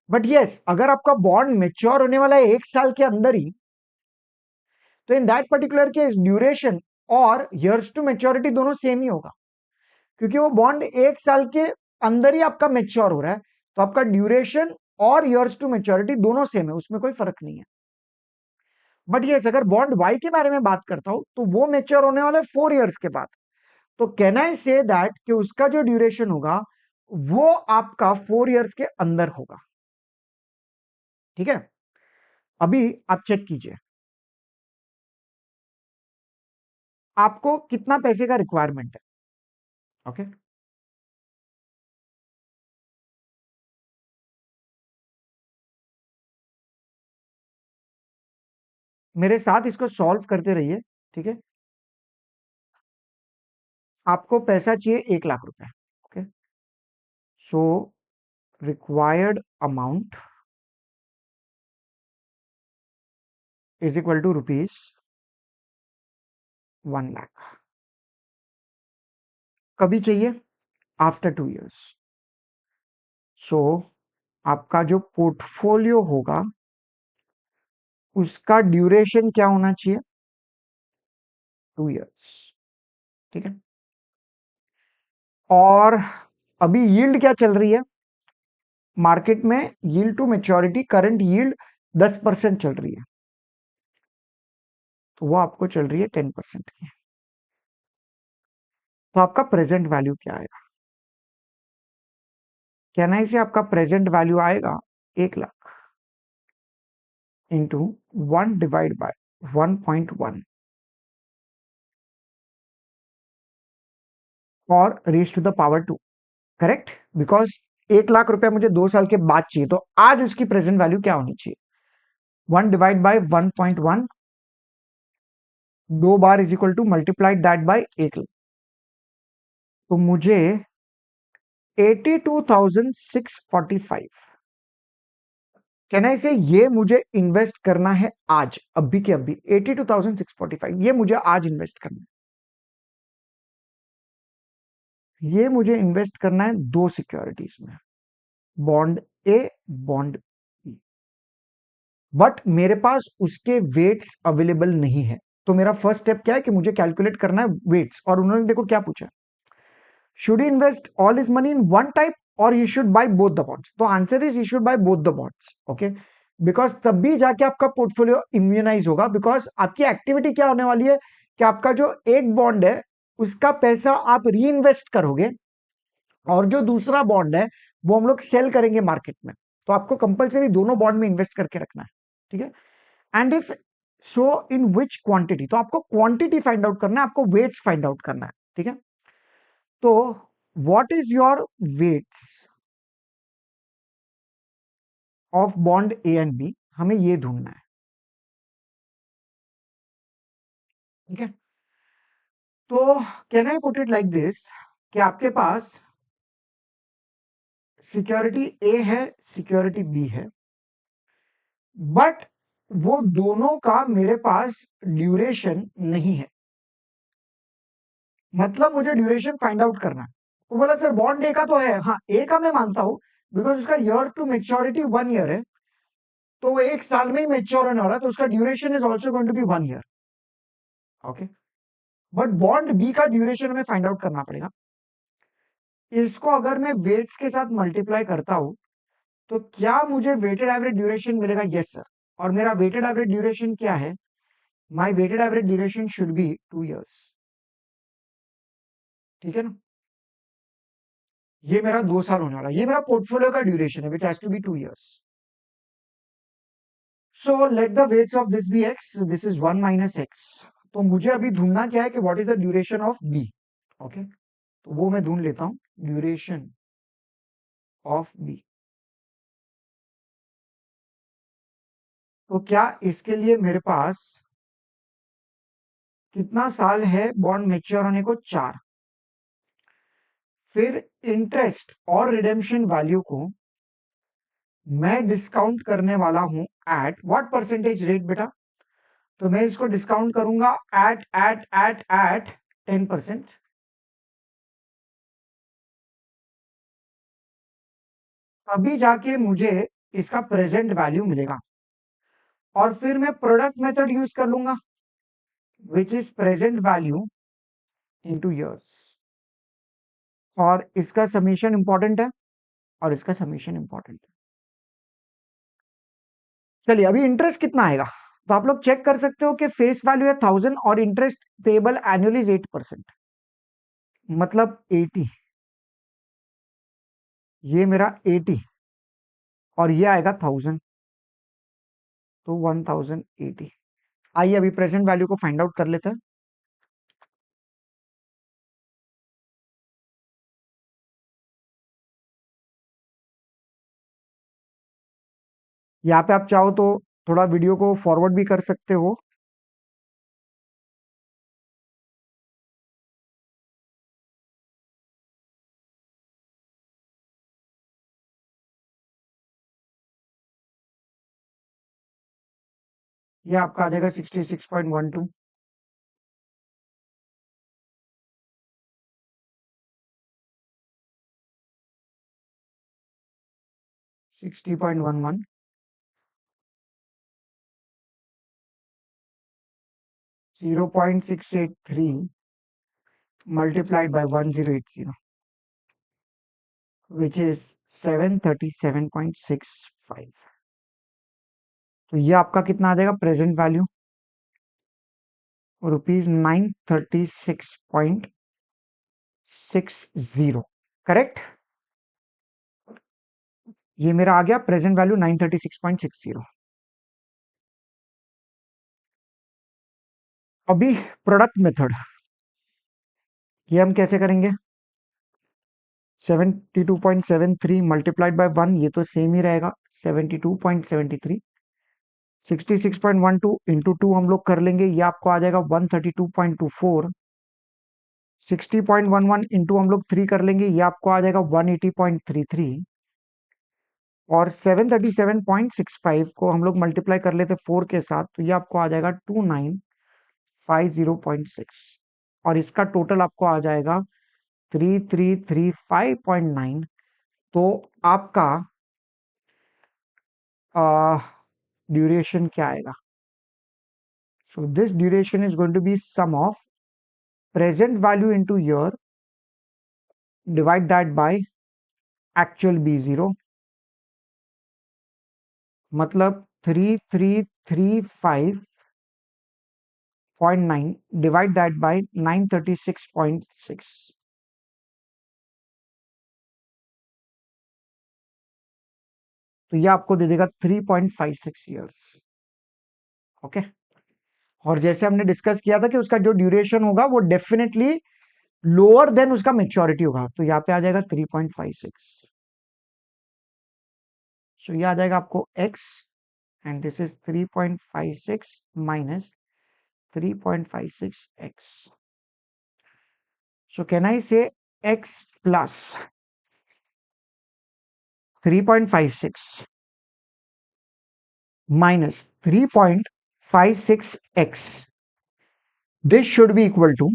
But yes, अगर आपका bond mature होने वाला है 1 साल के अंदर ही, तो in that particular case duration और ईयर्स टू मेच्योरिटी दोनों सेम ही होगा, क्योंकि वो बॉन्ड 1 साल के अंदर ही आपका मेच्योर हो रहा है, तो आपका ड्यूरेशन और ईयर्स टू मेच्योरिटी दोनों सेम है, उसमें कोई फर्क नहीं है. बट यस, अगर बॉन्ड वाई के बारे में बात करता हूं तो वो मेच्योर होने वाला है 4 इयर्स के बाद. तो कैन आई से दैट कि उसका जो ड्यूरेशन होगा वो आपका 4 इयर्स के अंदर होगा. ठीक है, अभी आप चेक कीजिए आपको कितना पैसे का रिक्वायरमेंट है. ओके मेरे साथ इसको सॉल्व करते रहिए. ठीक है, आपको पैसा चाहिए 1 लाख रुपए. Okay, so required amount is equal to ₹1 lakh. कभी चाहिए? After 2 years. सो आपका जो पोर्टफोलियो होगा उसका ड्यूरेशन क्या होना चाहिए? 2 इयर्स. ठीक है, और अभी यील्ड क्या चल रही है मार्केट में? Yield to maturity current yield 10% चल रही है, तो वो आपको चल रही है 10% की. तो आपका प्रेजेंट वैल्यू क्या आएगा? कहना है से आपका प्रेजेंट वैल्यू आएगा 1 लाख इंटू 1/1.1 और raise to the power 2. Correct, because 1 lakh रुपया मुझे 2 साल के बाद चाहिए, तो आज उसकी प्रेजेंट वैल्यू क्या होनी चाहिए? 1/1.1 दो bar is equal two multiplied that bye 1 lakh. तो मुझे 82,645 कहना इसे ये मुझे इन्वेस्ट करना है आज, अभी के अभी 82,645 ये मुझे आज इन्वेस्ट करना है. ये मुझे इन्वेस्ट करना है दो सिक्योरिटीज में, bond A, bond B. But मेरे पास उसके वेट्स अवेलेबल नहीं है. तो मेरा फर्स्ट स्टेप क्या है कि मुझे कैलकुलेट करना है वेट्स, और उन्होंने देखो क्या पूछा, should he invest all his money in one type और he should buy both the bonds? तो answer is he should buy both the bonds. Okay, because तभी जाके आपका पोर्टफोलियो इम्यूनाइज होगा. बिकॉज आपकी एक्टिविटी क्या होने वाली है कि आपका जो एक बॉन्ड है उसका पैसा आप री इन्वेस्ट करोगे, और जो दूसरा बॉन्ड है वो हम लोग सेल करेंगे मार्केट में. तो आपको कंपलसरी दोनों बॉन्ड में इन्वेस्ट करके रखना है. ठीक है, and if so in which quantity, तो आपको क्वांटिटी फाइंड आउट करना है, आपको वेट्स फाइंड आउट करना है. ठीक है, तो what is your weights of bond A and B, हमें ये ढूंढना है. ठीक है, तो can I put it like this कि आपके पास सिक्योरिटी ए है, सिक्योरिटी बी है, बट वो दोनों का मेरे पास ड्यूरेशन नहीं है. मतलब मुझे ड्यूरेशन फाइंड आउट करना है. वो बोला सर बॉन्ड ए का तो है, हाँ ए का मैं मानता हूं, बिकॉज उसका ईयर टू मेच्योरिटी 1 ईयर है, तो वो 1 साल में ही मेच्योर होने वाला है, तो उसका duration is also going to be 1 year. Okay, but bond B का ड्यूरेशन हमें फाइंड आउट करना पड़ेगा। इसको अगर मैं वेट्स के साथ मल्टीप्लाई करता हूं, तो क्या मुझे वेटेड एवरेज ड्यूरेशन मिलेगा? Yes sir. और मेरा वेटेड एवरेज ड्यूरेशन क्या है? My weighted average duration should be 2 years. ठीक है ना, ये मेरा 2 साल होने वाला है, ये मेरा पोर्टफोलियो का ड्यूरेशन है, which has to be 2 years. So let the weights of this be X, this is 1 - x। तो मुझे अभी ढूंढना क्या है कि what is the duration of B. Okay, तो वो मैं ढूंढ लेता हूं, ड्यूरेशन ऑफ बी। तो क्या इसके लिए मेरे पास कितना साल है बॉन्ड मेच्योर होने को? 4। फिर इंटरेस्ट और रिडेम्पशन वैल्यू को मैं डिस्काउंट करने वाला हूं एट व्हाट परसेंटेज रेट बेटा? तो मैं इसको डिस्काउंट करूंगा एट 10%। अभी जाके मुझे इसका प्रेजेंट वैल्यू मिलेगा, और फिर मैं प्रोडक्ट मेथड यूज कर लूंगा, which is present value into years. और इसका समीशन इंपॉर्टेंट है, और इसका समीशन इंपॉर्टेंट है। चलिए, अभी इंटरेस्ट कितना आएगा? तो आप लोग चेक कर सकते हो कि फेस वैल्यू है 1000 और इंटरेस्ट पेबल एनुअली इज 8%, मतलब 80। ये मेरा 80 और ये आएगा 1000, तो 1080। आइए अभी प्रेजेंट वैल्यू को फाइंड आउट कर लेते हैं। यहाँ पे आप चाहो तो थोड़ा वीडियो को फॉरवर्ड भी कर सकते हो। ये आपका आ जाएगा 66.12, 60.11, 0.683 multiplied by 1080, which is 737.65। तो ये आपका कितना आ जाएगा प्रेजेंट वैल्यू? ₹936.60। करेक्ट, ये मेरा आ गया प्रेजेंट वैल्यू 936.60। अभी प्रोडक्ट मेथड, ये हम कैसे करेंगे? 72.73 मल्टीप्लाइड बाय 1, ये तो सेम ही रहेगा, 72.73। 66.12 इंटू 2 हम लोग कर लेंगे, ये आपको आ जाएगा 132.24। 60.11 इंटू हम लोग 3 कर लेंगे, ये आपको आ जाएगा 180.33। और 737.65 को हम लोग मल्टीप्लाई कर लेते 4 के साथ, तो ये आपको आ जाएगा 2950.6। और इसका टोटल आपको आ जाएगा 3335.9। तो आपका ड्यूरेशन क्या आएगा? So this duration is going to be sum of present value into year divide that by actual B0, मतलब 3335.9 डिवाइड दैट बाय 936.6। तो ये आपको दे देगा 3.56 ईयर्स। ओके, और जैसे हमने डिस्कस किया था कि उसका जो ड्यूरेशन होगा वो डेफिनेटली लोअर देन उसका मेच्योरिटी होगा, तो यहाँ पे आ जाएगा 3.56। सो ये आ जाएगा आपको x, and this is 3.56 minus 3.56x। So can I से x plus 3.56 minus 3.56x, this should be equal to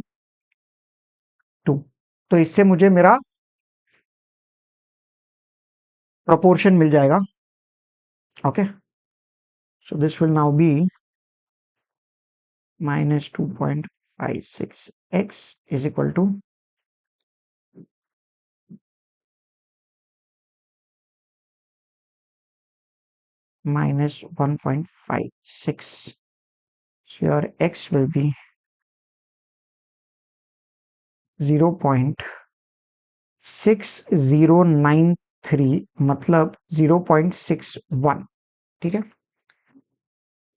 2। तो इससे मुझे मेरा proportion मिल जाएगा. Okay, so this will now be minus 2.56x is equal to minus 1.56. So your x will be 0.6093 मतलब 0.61. ठीक है.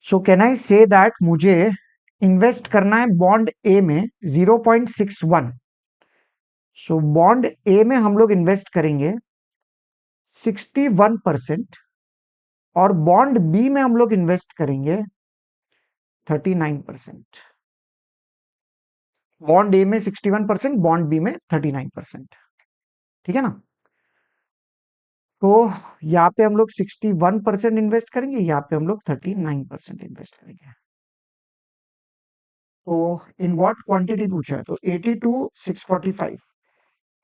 So can I say that मुझे invest करना है बॉन्ड ए में 0.61. सो बॉन्ड ए में हम लोग इन्वेस्ट करेंगे 61% और बॉन्ड बी में हम लोग इन्वेस्ट करेंगे 39%. बॉन्ड ए में 61%, बॉन्ड बी में 39%. ठीक है ना. तो यहाँ पे हम लोग 61% इन्वेस्ट करेंगे, यहाँ पे हम लोग 39% इन्वेस्ट करेंगे. तो इन व्हाट क्वांटिटी पूछा है, तो 82,645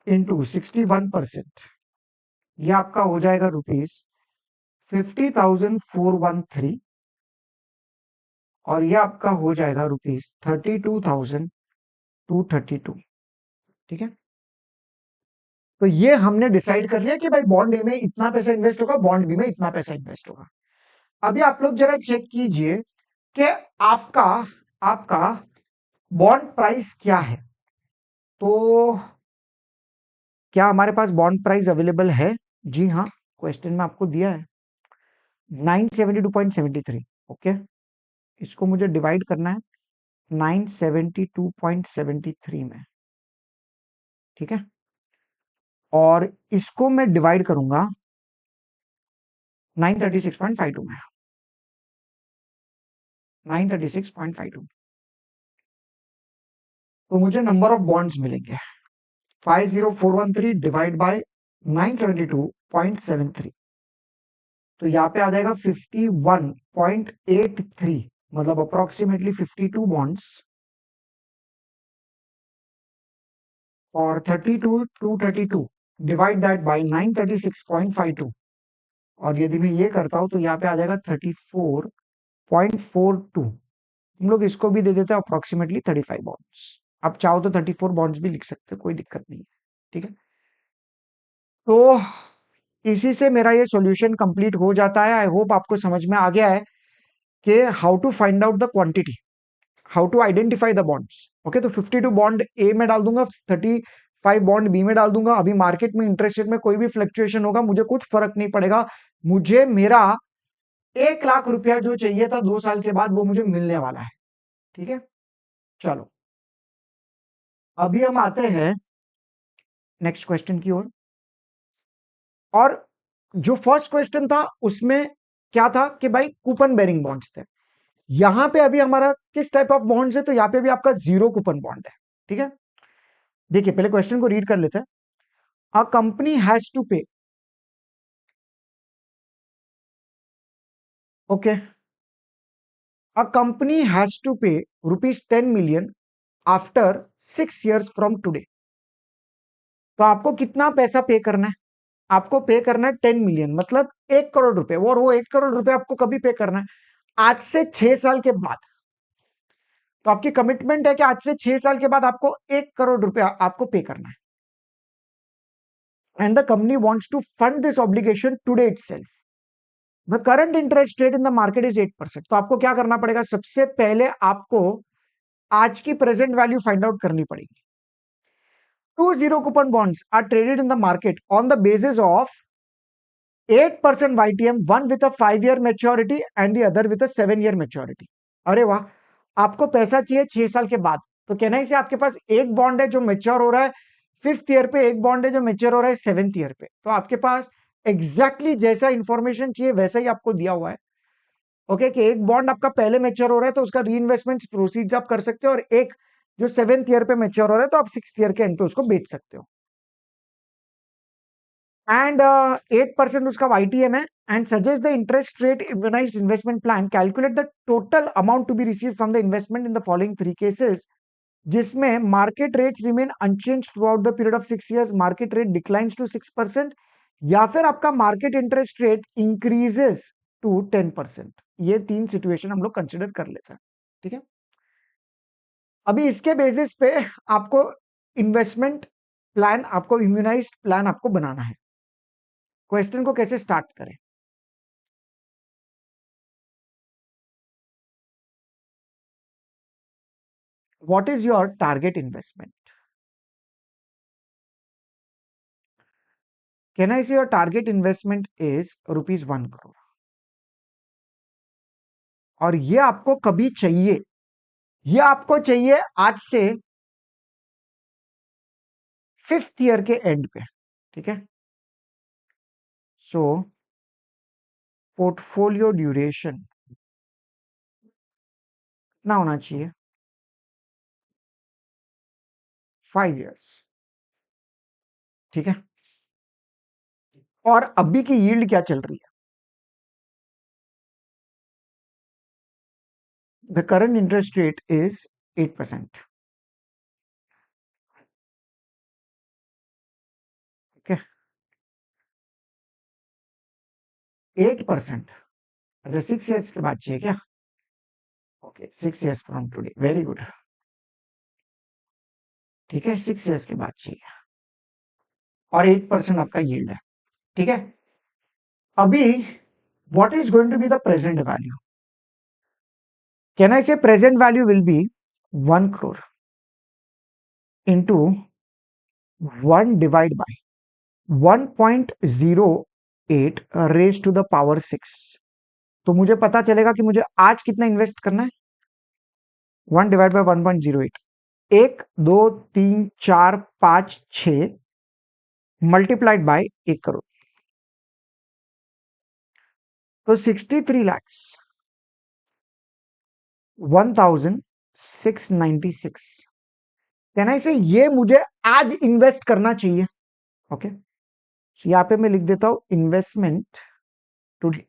इंटू 61%, ये आपका हो जाएगा रुपीज 50,413 और ये आपका हो जाएगा रुपीज 32,232. ठीक है. तो ये हमने डिसाइड कर लिया कि भाई बॉन्ड ए में इतना पैसा इन्वेस्ट होगा, बॉन्ड बी में इतना पैसा इन्वेस्ट होगा. अभी आप लोग जरा चेक कीजिए कि आपका आपका बॉन्ड प्राइस क्या है. तो क्या हमारे पास बॉन्ड प्राइस अवेलेबल है? जी हाँ, क्वेश्चन में आपको दिया है 972.73. ओके, इसको मुझे डिवाइड करना है 972.73 में. ठीक है. और इसको मैं डिवाइड करूंगा 936.52 में. 936.52. तो मुझे नंबर ऑफ बॉन्ड्स मिलेंगे 50413 डिवाइड बाय 972.73. तो यहाँ पे आ जाएगा 51.83, मतलब अप्रोक्सीमेटली 52 बॉन्ड्स और 32,232 डिवाइड दैट बाय 936.52. और यदि मैं ये करता हूं तो यहाँ पे आ जाएगा 34.42. हम लोग इसको भी दे देते हैं अप्रोक्सीमेटली 35 बॉन्ड्स. आप चाहो तो 34 बॉन्ड्स भी लिख सकते हो, कोई दिक्कत नहीं है. ठीक है. तो इसी से मेरा ये सॉल्यूशन कंप्लीट हो जाता है. आई होप आपको समझ में आ गया है कि how to find out the quantity, how to identify the bonds. Okay, तो 52 बॉन्ड ए में डाल दूंगा, 35 बॉन्ड बी में डाल दूंगा. अभी मार्केट में इंटरेस्ट रेट में कोई भी फ्लक्चुएशन होगा, मुझे कुछ फर्क नहीं पड़ेगा. मुझे मेरा 1 लाख रुपया जो चाहिए था 2 साल के बाद, वो मुझे मिलने वाला है. ठीक है. चलो, अभी हम आते हैं नेक्स्ट क्वेश्चन की ओर. और जो फर्स्ट क्वेश्चन था उसमें क्या था कि भाई कूपन बेरिंग बॉन्ड्स थे. यहां पे अभी हमारा किस टाइप ऑफ बॉन्ड्स है, तो यहां पे भी आपका जीरो कूपन बॉन्ड है. ठीक है. देखिए, पहले क्वेश्चन को रीड कर लेते हैं. A company has to pay, okay, a company has to pay ₹10 million आफ्टर 6 years फ्रॉम टुडे. तो आपको कितना पैसा पे करना है? आपको पे करना है 10 मिलियन, मतलब 1 करोड़ रुपए. और वो 1 करोड़ रुपए आपको कभी पे करना है? आज से 6 साल के बाद. तो आपकी कमिटमेंट है कि आज से 6 साल के बाद आपको 1 करोड़ रुपया आपको पे करना है. And the company wants to fund this obligation today itself. The current interest rate in the market is 8%. तो आपको क्या करना पड़ेगा? सबसे पहले आपको आज की प्रेजेंट वैल्यू फाइंड आउट करनी पड़ेगी. 2 zero coupon bonds are traded in the market on the basis of 8% YTM, one with a 5 year maturity and the other with a 7 year maturity. अरे वाह, आपको पैसा चाहिए 6 साल के बाद. तो कहना ही से आपके पास एक बॉन्ड है जो मेच्योर हो रहा है 5th ईयर पे, एक बॉन्ड है जो मेच्योर हो रहा है 7th ईयर पे. तो आपके पास एग्जैक्टली जैसा इंफॉर्मेशन चाहिए वैसा ही आपको दिया हुआ है. ओके, कि एक बॉन्ड आपका पहले मेच्योर हो रहा है तो उसका री इन्वेस्टमेंट प्रोसीड्स आप कर सकते हो, और एक जो 7th ईयर पे मेच्योर हो रहा है तो आप 6th ईयर के एंड पे उसको बेच सकते हो. एंड 8% उसका YTM है. And suggest the interest rate immunized investment plan. Calculate the total amount to be receive from the investment in the following 3 cases, जिसमें market rates remain unchange throughout the period of 6 years. Market rate declines to 6%, या फिर आपका market interest rate increases to 10%। ये तीन situation हम लोग consider कर लेते हैं, ठीक है। अभी इसके बेसिस पे आपको इन्वेस्टमेंट प्लान, आपको इम्यूनाइज्ड प्लान आपको बनाना है। क्वेश्चन को कैसे स्टार्ट करें? What is your target investment? Can I say your target investment is ₹1 crore, और ये आपको कभी चाहिए? ये आपको चाहिए आज से 5th ईयर के एंड पे, ठीक है। सो पोर्टफोलियो ड्यूरेशन कितना होना चाहिए? 5 years, ठीक है। और अभी की यील्ड क्या चल रही है? The current interest rate is 8%, ठीक है। 8%? अच्छा, 6 years के बाद चाहिए क्या? Okay, 6 years from today, very good, ठीक है। 6 years के बाद चाहिए, और 8% आपका यील्ड है, ठीक है। अभी what is going to be the present value? Can I say present value will be 1 crore into 1 divide by 1.08 raise to the power 6। तो मुझे पता चलेगा कि मुझे आज कितना इन्वेस्ट करना है। 1 divide by 1.08, 1 2 3 4 5 6 multiplied by 1 crore, तो 63 lakhs 1696। कहना इसे ये मुझे आज इन्वेस्ट करना चाहिए, ओके। सो यहां पे मैं लिख देता हूं इन्वेस्टमेंट टुडे।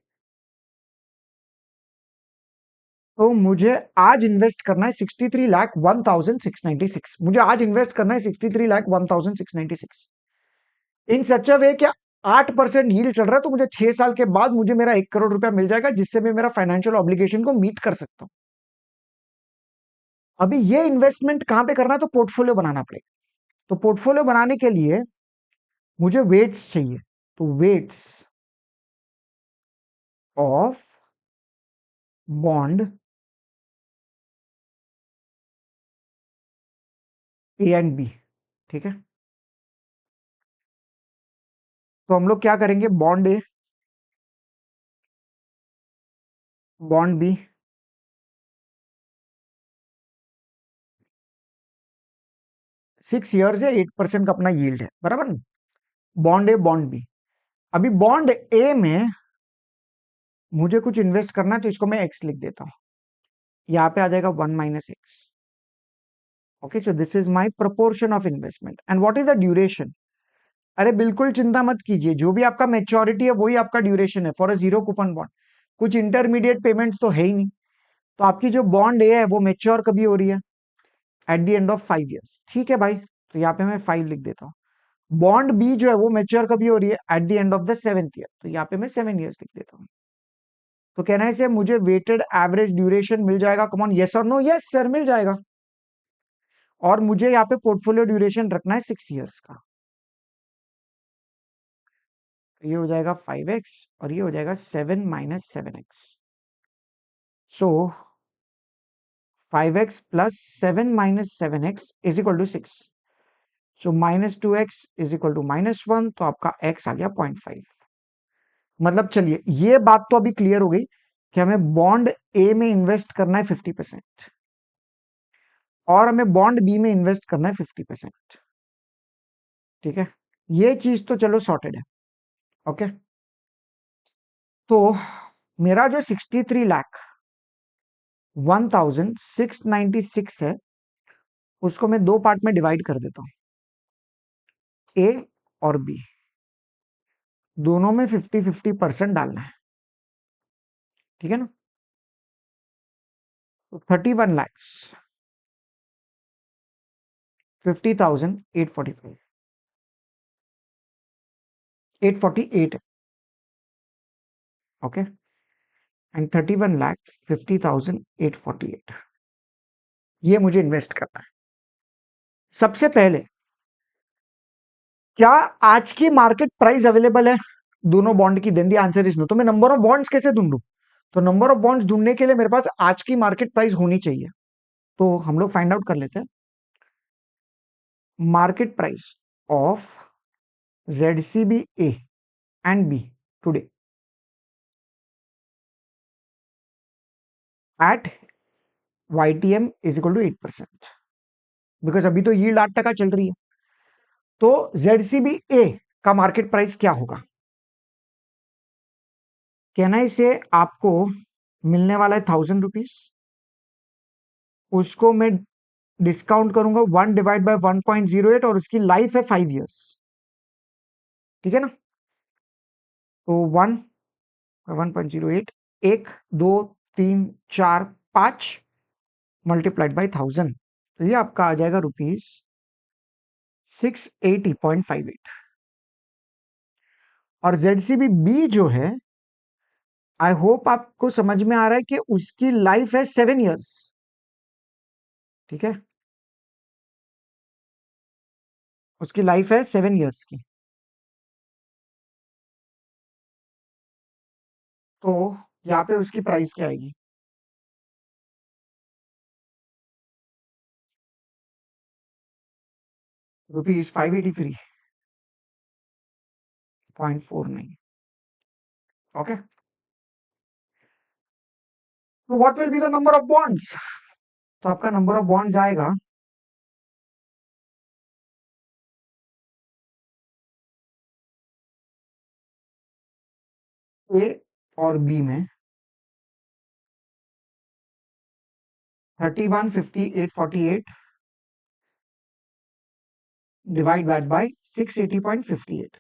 तो मुझे आज इन्वेस्ट करना है 63,01,696। मुझे आज इन्वेस्ट करना है 63,01,696 इन सच अ वे क्या 8% यील्ड चल रहा है, तो मुझे 6 साल के बाद मुझे मेरा 1 करोड़ रुपया मिल जाएगा, जिससे मैं मेरा फाइनेंशियल ऑब्लिगेशन को मीट कर सकता हूं। अभी ये इन्वेस्टमेंट कहां पे करना है? तो पोर्टफोलियो बनाना पड़ेगा। तो पोर्टफोलियो बनाने के लिए मुझे वेट्स चाहिए, तो weights of bond A and B, ठीक है। तो हम लोग क्या करेंगे? Bond A, bond B, 6 years है, 8% का अपना यील्ड है, बराबर ना? Bond A, bond B. अभी बॉन्ड ए में मुझे कुछ इन्वेस्ट करना है, तो इसको मैं एक्स लिख देता हूं। यहाँ पे आ जाएगा 1 - x। Okay, so this is my proportion of investment. And what is the duration? अरे बिल्कुल चिंता मत कीजिए, जो भी आपका मेच्योरिटी है वही आपका ड्यूरेशन है for a zero coupon bond. कुछ इंटरमीडिएट पेमेंट्स तो है ही नहीं। तो आपकी जो बॉन्ड ए है वो मेच्योर कभी हो रही है? Eight the end of 5 years, ठीक है भाई। तो यहाँ पे मैं 5 लिख देता हूँ। बॉन्ड बी जो है वो मेच्योर कभी हो रही है? Eight the end of the 7th year, तो यहाँ पे मैं 7 years लिख देता हूँ। तो कहना है से मुझे वेटेड एवरेज ड्यूरेशन मिल जाएगा, कमॉन, यस और नो? यस सर, मिल जाएगा। और मुझे यहाँ पे पोर्टफोलियो ड्यूरेशन रखना है 6 years का। तो ये हो जाएगा 5x, और ये हो जाएगा 7 - 7x। सो 5x plus 7 - 7x is equal to 6। So -2x is equal to -1, तो आपका x आ गया 0.5। मतलब चलिए, ये बात तो अभी क्लियर हो गई कि हमें बॉन्ड ए में इन्वेस्ट करना है 50%, और हमें बॉन्ड बी में इन्वेस्ट करना है 50%, ठीक है। ये चीज तो चलो सॉर्टेड है, ओके। तो मेरा जो 63,01,696 है, उसको मैं दो पार्ट में डिवाइड कर देता हूं, ए और बी। दोनों में 50-50% डालना है, ठीक है ना। तो 31,50,845। 848 है, ओके, एंड 31,50,848, ये मुझे इन्वेस्ट करना है। सबसे पहले, क्या आज की मार्केट प्राइस अवेलेबल है दोनों बॉन्ड की? Then the answer is no. तो मैं नंबर ऑफ बॉन्ड्स कैसे ढूंढूं? तो नंबर ऑफ बॉन्ड्स ढूंढने के लिए मेरे पास आज की मार्केट प्राइस होनी चाहिए। तो हम लोग फाइंड आउट कर लेते हैं market price of ZCB A and B today at YTM is equal to 8%, because अभी तो यील्ड 8% चल रही है। तो ZCB A का मार्केट प्राइस क्या होगा? कहना इसे आपको मिलने वाला है 1,000 रुपीज, उसको मैं डिस्काउंट करूंगा 1/1.08 और उसकी लाइफ है 5 years, ठीक है ना? तो 1/1.08, 1, 2, 3, 4, 5 मल्टीप्लाइड बाई 1,000, तो ये आपका आ जाएगा ₹680.58। और ZCB जो है, आई होप आपको समझ में आ रहा है कि उसकी लाइफ है 7 years, ठीक है, उसकी लाइफ है 7 years की। तो यहाँ पे उसकी प्राइस क्या आएगी? ₹583.49, ओके। तो what will be the number of bonds? तो आपका नंबर ऑफ बॉन्ड्स आएगा ए और बी में 31,50,848 डिवाइड बाय 680.58।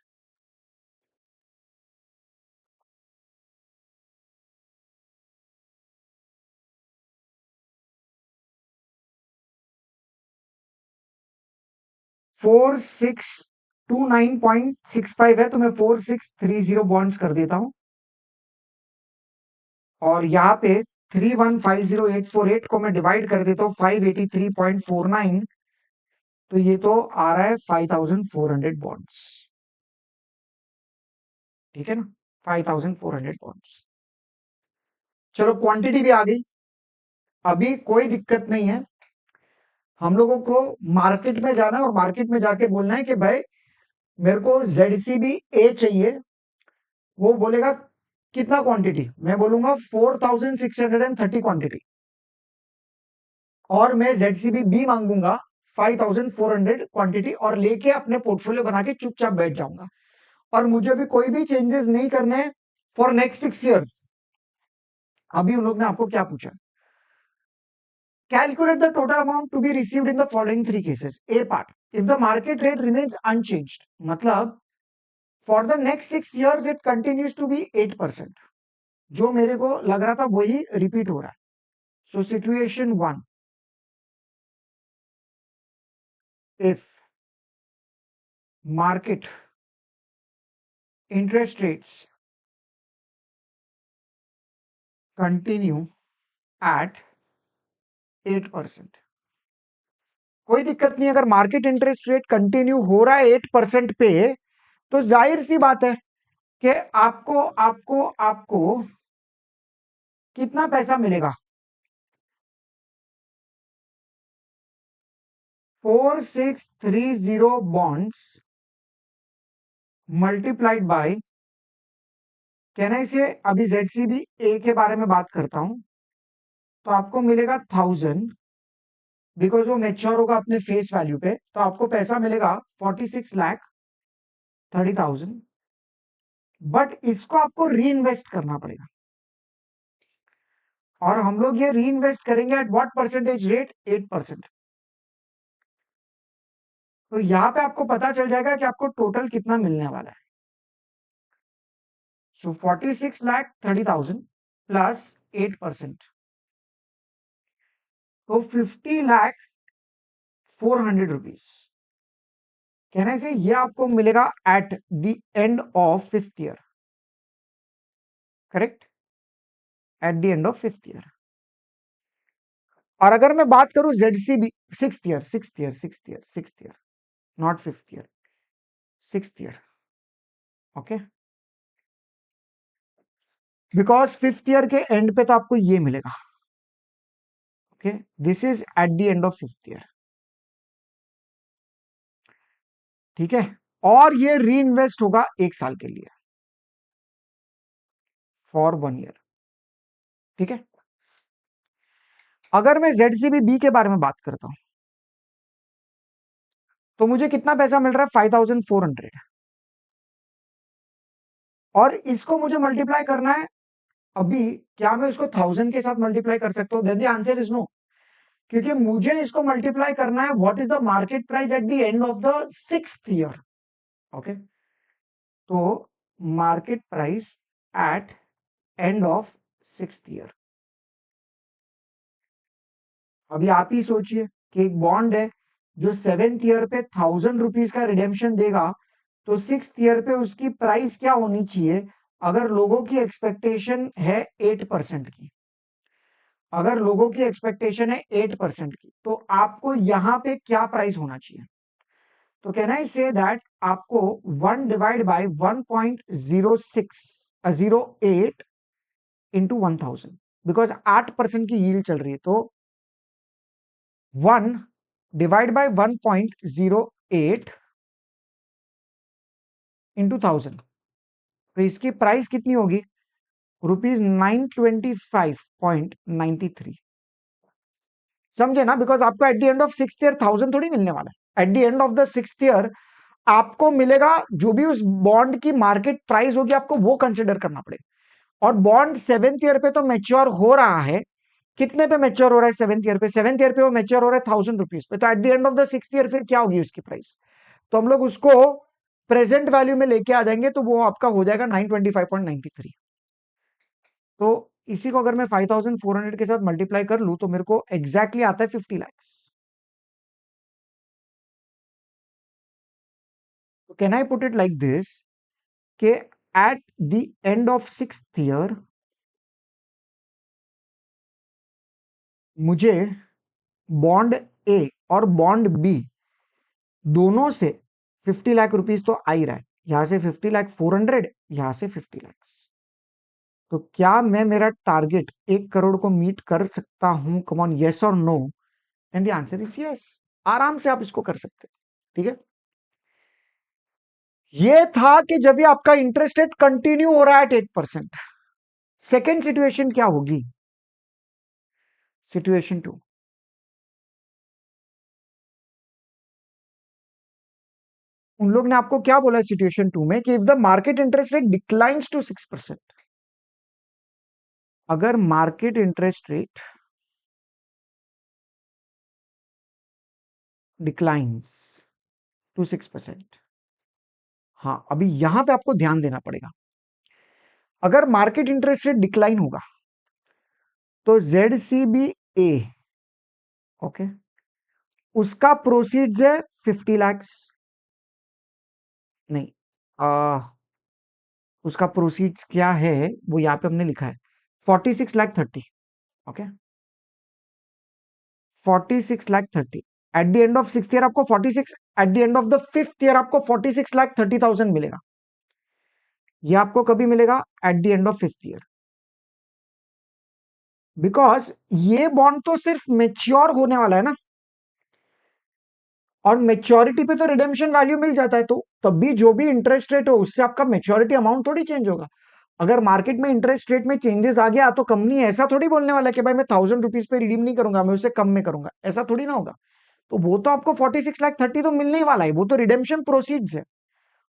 4629.65 है, तो मैं 4630 बॉन्ड्स कर देता हूं, और यहाँ पे 3150,848 को मैं डिवाइड कर देता हूँ 583.49, तो ये तो आ रहा है 5,400 बॉन्ड्स, ठीक है ना? 5,400 बॉन्ड्स। चलो क्वांटिटी भी आ गई, अभी कोई दिक्कत नहीं है। हम लोगों को मार्केट में जाना है और मार्केट में जाके बोलना है कि भाई मेरे को ZCB A चाहिए। वो बोलेगा कितना क्वांटिटी? मैं बोलूंगा 4,630 क्वांटिटी, और मैं ZCB B मांगूंगा 5,400 क्वांटिटी, और लेके अपने पोर्टफोलियो बना के चुपचाप बैठ जाऊंगा, और मुझे भी कोई भी चेंजेस नहीं करने फॉर नेक्स्ट 6 years। अभी उन लोग ने आपको क्या पूछा? Calculate the total amount to be received in the following 3 cases. A part, if the market rate remains unchanged, मतलब for the next 6 years it continues to be 8%, जो मेरे को लग रहा था वही रिपीट हो रहा है। So situation 1, if market interest rates continue at 8%, कोई दिक्कत नहीं। अगर मार्केट इंटरेस्ट रेट कंटिन्यू हो रहा है 8% पे, तो जाहिर सी बात है कि आपको आपको आपको कितना पैसा मिलेगा? 4630 बॉन्ड्स मल्टीप्लाइड बाय, कहना इसे, अभी ZCB A के बारे में बात करता हूं, तो आपको मिलेगा 1,000, बिकॉज वो मेच्योर होगा अपने फेस वैल्यू पे, तो आपको पैसा मिलेगा 46,30,000, बट इसको आपको री इन्वेस्ट करना पड़ेगा, और हम लोग ये री इन्वेस्ट करेंगे एट व्हाट परसेंटेज रेट? 8%। तो यहां पे आपको पता चल जाएगा कि आपको टोटल कितना मिलने वाला है। सो 46,30,000 प्लस 8%, तो 50,04,000 रुपीज। कहने से ये आपको मिलेगा eight the end of 5th year, correct, eight the end of 5th year. और अगर मैं बात करूं ZCB 6th year, 6th year, 6th year, 6th year, not 5th year, 6th year, okay, because 5th year के and पे तो आपको ये मिलेगा, okay, this is eight the end of 5th year, ठीक है। और ये री इन्वेस्ट होगा 1 साल के लिए, फॉर 1 ईयर, ठीक है। अगर मैं ZCB के बारे में बात करता हूं तो मुझे कितना पैसा मिल रहा है, 5400, और इसको मुझे मल्टीप्लाई करना है। अभी क्या मैं इसको 1000 के साथ मल्टीप्लाई कर सकता हूं? द आंसर इज नो, क्योंकि मुझे इसको मल्टीप्लाई करना है what is the market price at the end of the 6th year, okay. तो market price at end of 6th year. अभी आप ही सोचिए कि एक बॉन्ड है जो 7th ईयर पे 1000 रुपीज का रिडेम्पशन देगा, तो 6th ईयर पे उसकी प्राइस क्या होनी चाहिए? अगर लोगों की एक्सपेक्टेशन है 8% की, अगर लोगों की एक्सपेक्टेशन है 8% की, तो आपको यहां पे क्या प्राइस होना चाहिए? तो कैन आई से दैट आपको 1 डिवाइड बाय 1.0608 इंटू 1000, बिकॉज 8% की यील्ड चल रही है, तो 1 डिवाइड बाय 1.08 इंटू 1000, तो इसकी प्राइस कितनी होगी? ₹925.93। समझे ना? बिकॉज आपको eight the end of 6th year 1000 थोड़ी मिलने वाला है। Eight the end of the 6th year आपको मिलेगा जो भी उस बॉन्ड की मार्केट प्राइस होगी, आपको वो कंसिडर करना पड़ेगा। और बॉन्ड 7th ईयर पे तो मैच्योर हो रहा है। कितने पे मैच्योर हो रहा है 7th ईयर पे? 7th ईयर पे वो मैच्योर हो रहा है 1000 रुपीज पे, तो eight the end of the 6th year फिर क्या होगी उसकी प्राइस? तो हम लोग उसको प्रेजेंट वैल्यू में लेके आ जाएंगे, तो वो आपका हो जाएगा 925.93। तो इसी को अगर मैं 5400 के साथ मल्टीप्लाई कर लूं तो मेरे को एग्जैक्टली आता है 50 lakhs। तो can I put it like this कि at the end of 6th year मुझे बॉन्ड ए और बॉन्ड बी दोनों से 50 लाख रुपीज तो आ ही रहा है। यहां से 50 लाख 400, यहां से 50 lakhs। तो क्या मैं मेरा टारगेट 1 करोड़ को मीट कर सकता हूं? कम ऑन, यस और no? And the answer is yes. आराम से आप इसको कर सकते हैं, ठीक है। ये था कि जब भी आपका इंटरेस्ट रेट कंटिन्यू हो रहा है एट 8%। सेकेंड सिचुएशन क्या होगी? सिचुएशन टू, उन लोग ने आपको क्या बोला सिचुएशन टू में कि if the market interest rate declines to 6%, अगर market interest rate declines to 6%, हाँ, अभी यहां पे आपको ध्यान देना पड़ेगा। अगर मार्केट इंटरेस्ट रेट डिक्लाइन होगा तो ZCB A, ओके, उसका प्रोसीड्स है 50 lakhs, नहीं, उसका प्रोसीड्स क्या है वो यहां पे हमने लिखा है 46 lakh 30, okay, 46 lakh 30 eight the end of 6th year आपको 46, eight the end of the 5th year आपको 46 लाख 30,000 मिलेगा। ये आपको कभी मिलेगा? Eight the end of 5th year, because ये बॉन्ड तो सिर्फ मेच्योर होने वाला है ना, और मेच्योरिटी पे तो रिडेम्पशन वैल्यू मिल जाता है, तो तब भी जो भी इंटरेस्ट रेट हो उससे आपका मेच्योरिटी अमाउंट थोड़ी चेंज होगा। अगर मार्केट में इंटरेस्ट रेट में चेंजेस आ गया तो कंपनी ऐसा थोड़ी बोलने वाला है कि भाई मैं 1000 रुपीज पे रिडीम नहीं करूंगा, मैं उससे कम में करूंगा, ऐसा थोड़ी ना होगा। तो वो तो आपको 46 लाख 30 तो मिलने ही वाला है, वो तो रिडेम्पशन प्रोसीड्स है।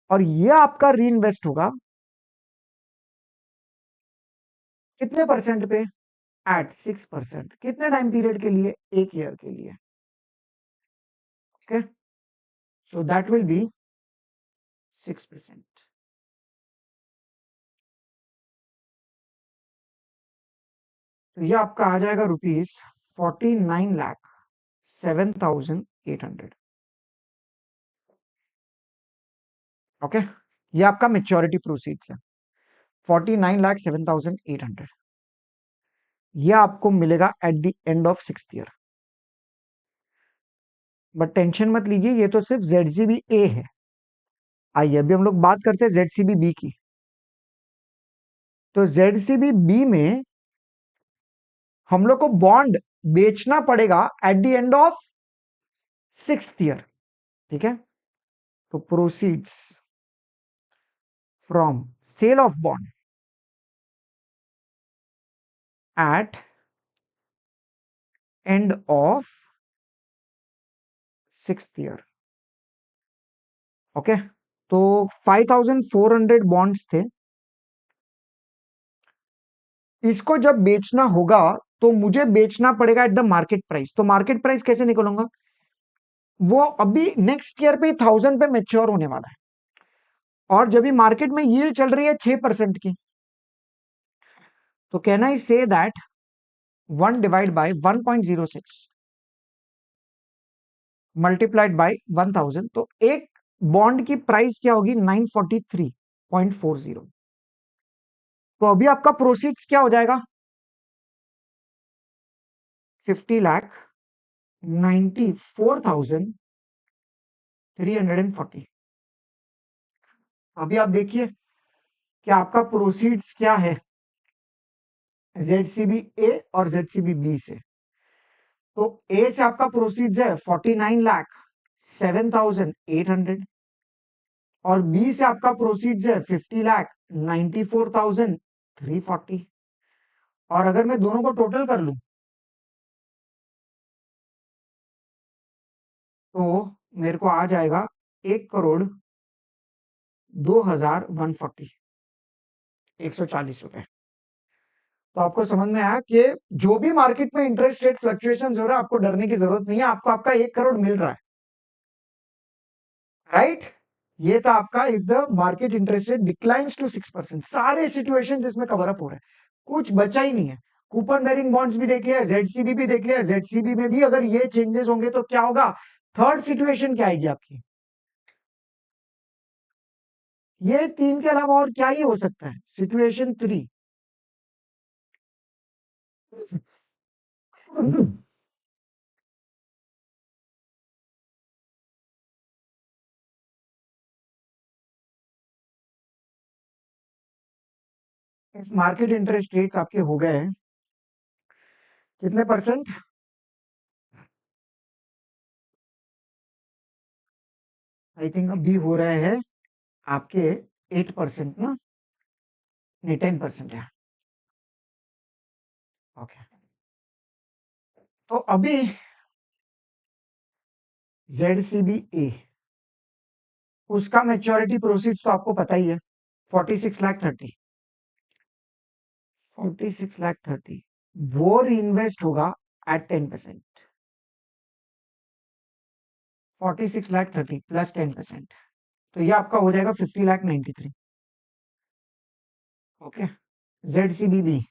और ये आपका री इन्वेस्ट होगा कितने परसेंट पे? एट 6%। कितने टाइम पीरियड के लिए? 1 ईयर के लिए, okay. So that will be 6%। तो ये आपका आ जाएगा ₹49,07,800। ओके, ये आपका मेच्योरिटी प्रोसीड्स है 49,07,800। ये आपको मिलेगा eight the end of 6th year. But tension मत लीजिए, ये तो सिर्फ जेडसीबी ए है। आइए अभी हम लोग बात करते हैं जेडसीबी बी की। तो जेडसीबी बी में हम लोग को बॉन्ड बेचना पड़ेगा at the end of 6th year. ठीक है, तो proceeds from sale of bond at end of 6th year. Okay, तो 5,400 बॉन्ड्स थे। इसको जब बेचना होगा तो मुझे बेचना पड़ेगा एट द मार्केट प्राइस। तो मार्केट प्राइस कैसे निकालूंगा? वो अभी नेक्स्ट ईयर पे 1,000 पे मेच्योर होने वाला है, और जब भी मार्केट में यील्ड चल रही है 6% की, तो can I say that 1/1.06 multiplied by 1,000, तो एक बॉन्ड की प्राइस क्या होगी? 943.40। तो अभी आपका प्रोसीड्स क्या हो जाएगा? 50,94,340। अभी आप देखिए कि आपका प्रोसीड्स क्या है जेडसीबी ए और जेडसीबी बी से। तो ए से आपका प्रोसीड्स है 49,07,800, और बी से आपका प्रोसीड्स है 50,94,340। और अगर मैं दोनों को टोटल कर लूं तो मेरे को आ जाएगा 1,02,140, 140 रुपए। तो आपको समझ में आया कि जो भी मार्केट में इंटरेस्ट रेट फ्लक्चुएशन हो रहा है, आपको डरने की जरूरत नहीं है, आपको आपका 1 करोड़ मिल रहा है। राइट, ये था आपका if the market interest rate declines to 6%। सारे सिचुएशन इसमें कवर अप हो रहे हैं, कुछ बचा ही नहीं है। कूपन बेरिंग बॉन्ड्स भी देख लिया, जेडसीबी भी देख लिया, जेडसीबी में भी अगर ये चेंजेस होंगे तो क्या होगा? थर्ड सिचुएशन क्या आएगी आपकी? ये तीन के अलावा और क्या ही हो सकता है? सिचुएशन 3। इस मार्केट इंटरेस्ट रेट्स आपके हो गए हैं कितने परसेंट? आई थिंक अभी हो रहे हैं आपके 8% ना, नहीं 10% है। ओके, तो अभी ZCB A, उसका मेच्योरिटी प्रोसीड्स तो आपको पता ही है 46,30,000। 46,30,000 वो री इन्वेस्ट होगा एट 10%। 46,30,000 प्लस 10%, तो ये आपका हो जाएगा 50,93,000। ओके, ZCB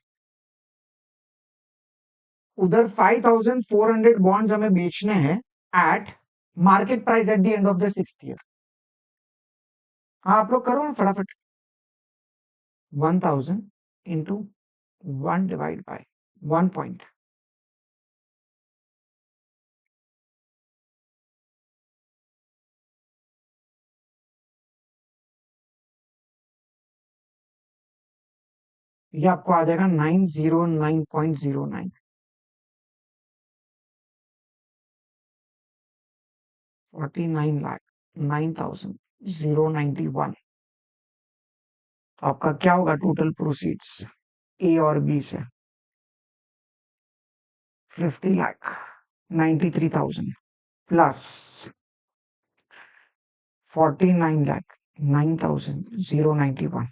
उधर 5,400 बॉन्ड्स हमें बेचने हैं eight market price at the end of the 6th year. हाँ, आप लोग करो ना फटाफट। 1,000 इंटू 1/1 ये आपको आ जाएगा 909.09। 49,09,091। तो आपका क्या होगा टोटल प्रोसीड्स ए और बी से? 50,93,000 प्लस 49,09,091।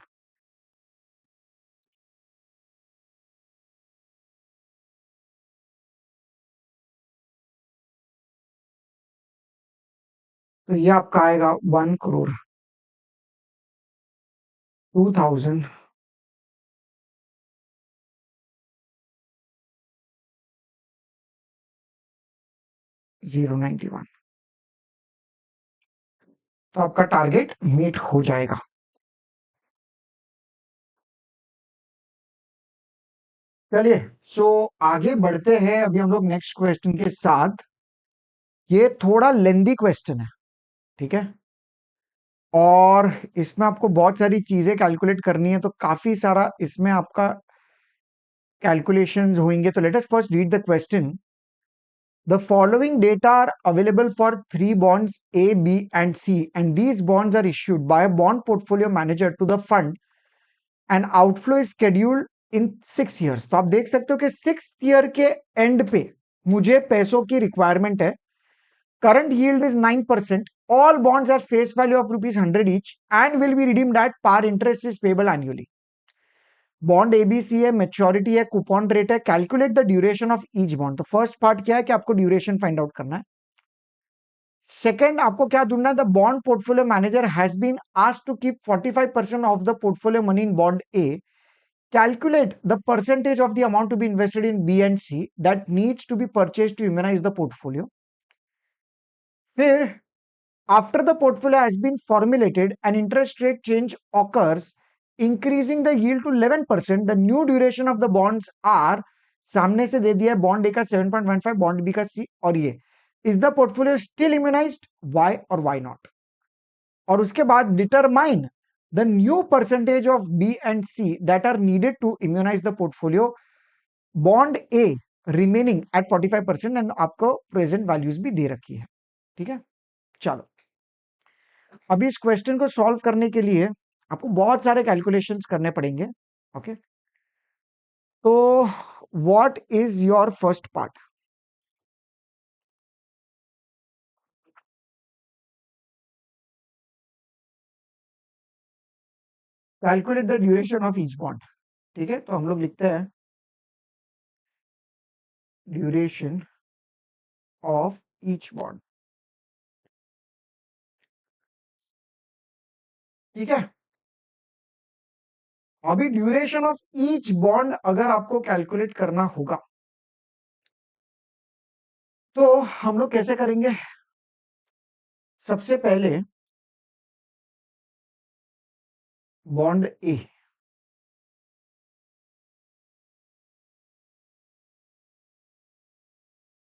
तो ये आपका आएगा 1,02,000 091। तो आपका टारगेट मीट हो जाएगा। चलिए, सो आगे बढ़ते हैं अभी हम लोग नेक्स्ट क्वेश्चन के साथ। ये थोड़ा लेंदी क्वेश्चन है, ठीक है, और इसमें आपको बहुत सारी चीजें कैलकुलेट करनी है, तो काफी सारा इसमें आपका कैलकुलेशंस होंगे। तो let us first read the question. The following data are available for three bonds A, B, and C, and these bonds are issued by a bond portfolio manager to the fund, and outflow is scheduled in 6 years. तो आप देख सकते हो कि 6th year के and पे मुझे पैसों की रिक्वायरमेंट है। Current yield is 9%. All bonds have face value of ₹100 each and will be redeemed at par. Interest is payable annually. Bond ABC है, मेच्योरिटी है, कूपन रेट है, calculate the duration of each bond. तो first part क्या है कि आपको duration find out करना है। सेकंड, आपको क्या ढूंढना है? The bond portfolio manager has been asked to keep 45% of the portfolio money in bond A. Calculate the percentage of the amount to be invested in B and C that needs to be purchase to immunize the portfolio. फिर, after the portfolio has been formulated, an interest rate change occurs, increasing the yield to 11%. The new duration of the bonds are, सामने से दे दिया है bond ए का 7.15, bond B का C, और ये is the portfolio still immunized, why और why not. और उसके बाद determine the new percentage of B and C that are needed to immunize the portfolio. Bond A remaining at 45% and आपको present values भी दे रखी है, ठीक है। चलो, अभी इस क्वेश्चन को सॉल्व करने के लिए आपको बहुत सारे कैलकुलेशंस करने पड़ेंगे। ओके, तो what is your first part? Calculate the duration of each bond. ठीक है, तो हम लोग लिखते हैं ड्यूरेशन ऑफ ईच बॉन्ड। ठीक है, अभी ड्यूरेशन ऑफ ईच बॉन्ड अगर आपको कैलकुलेट करना होगा तो हम लोग कैसे करेंगे? सबसे पहले बॉन्ड ए,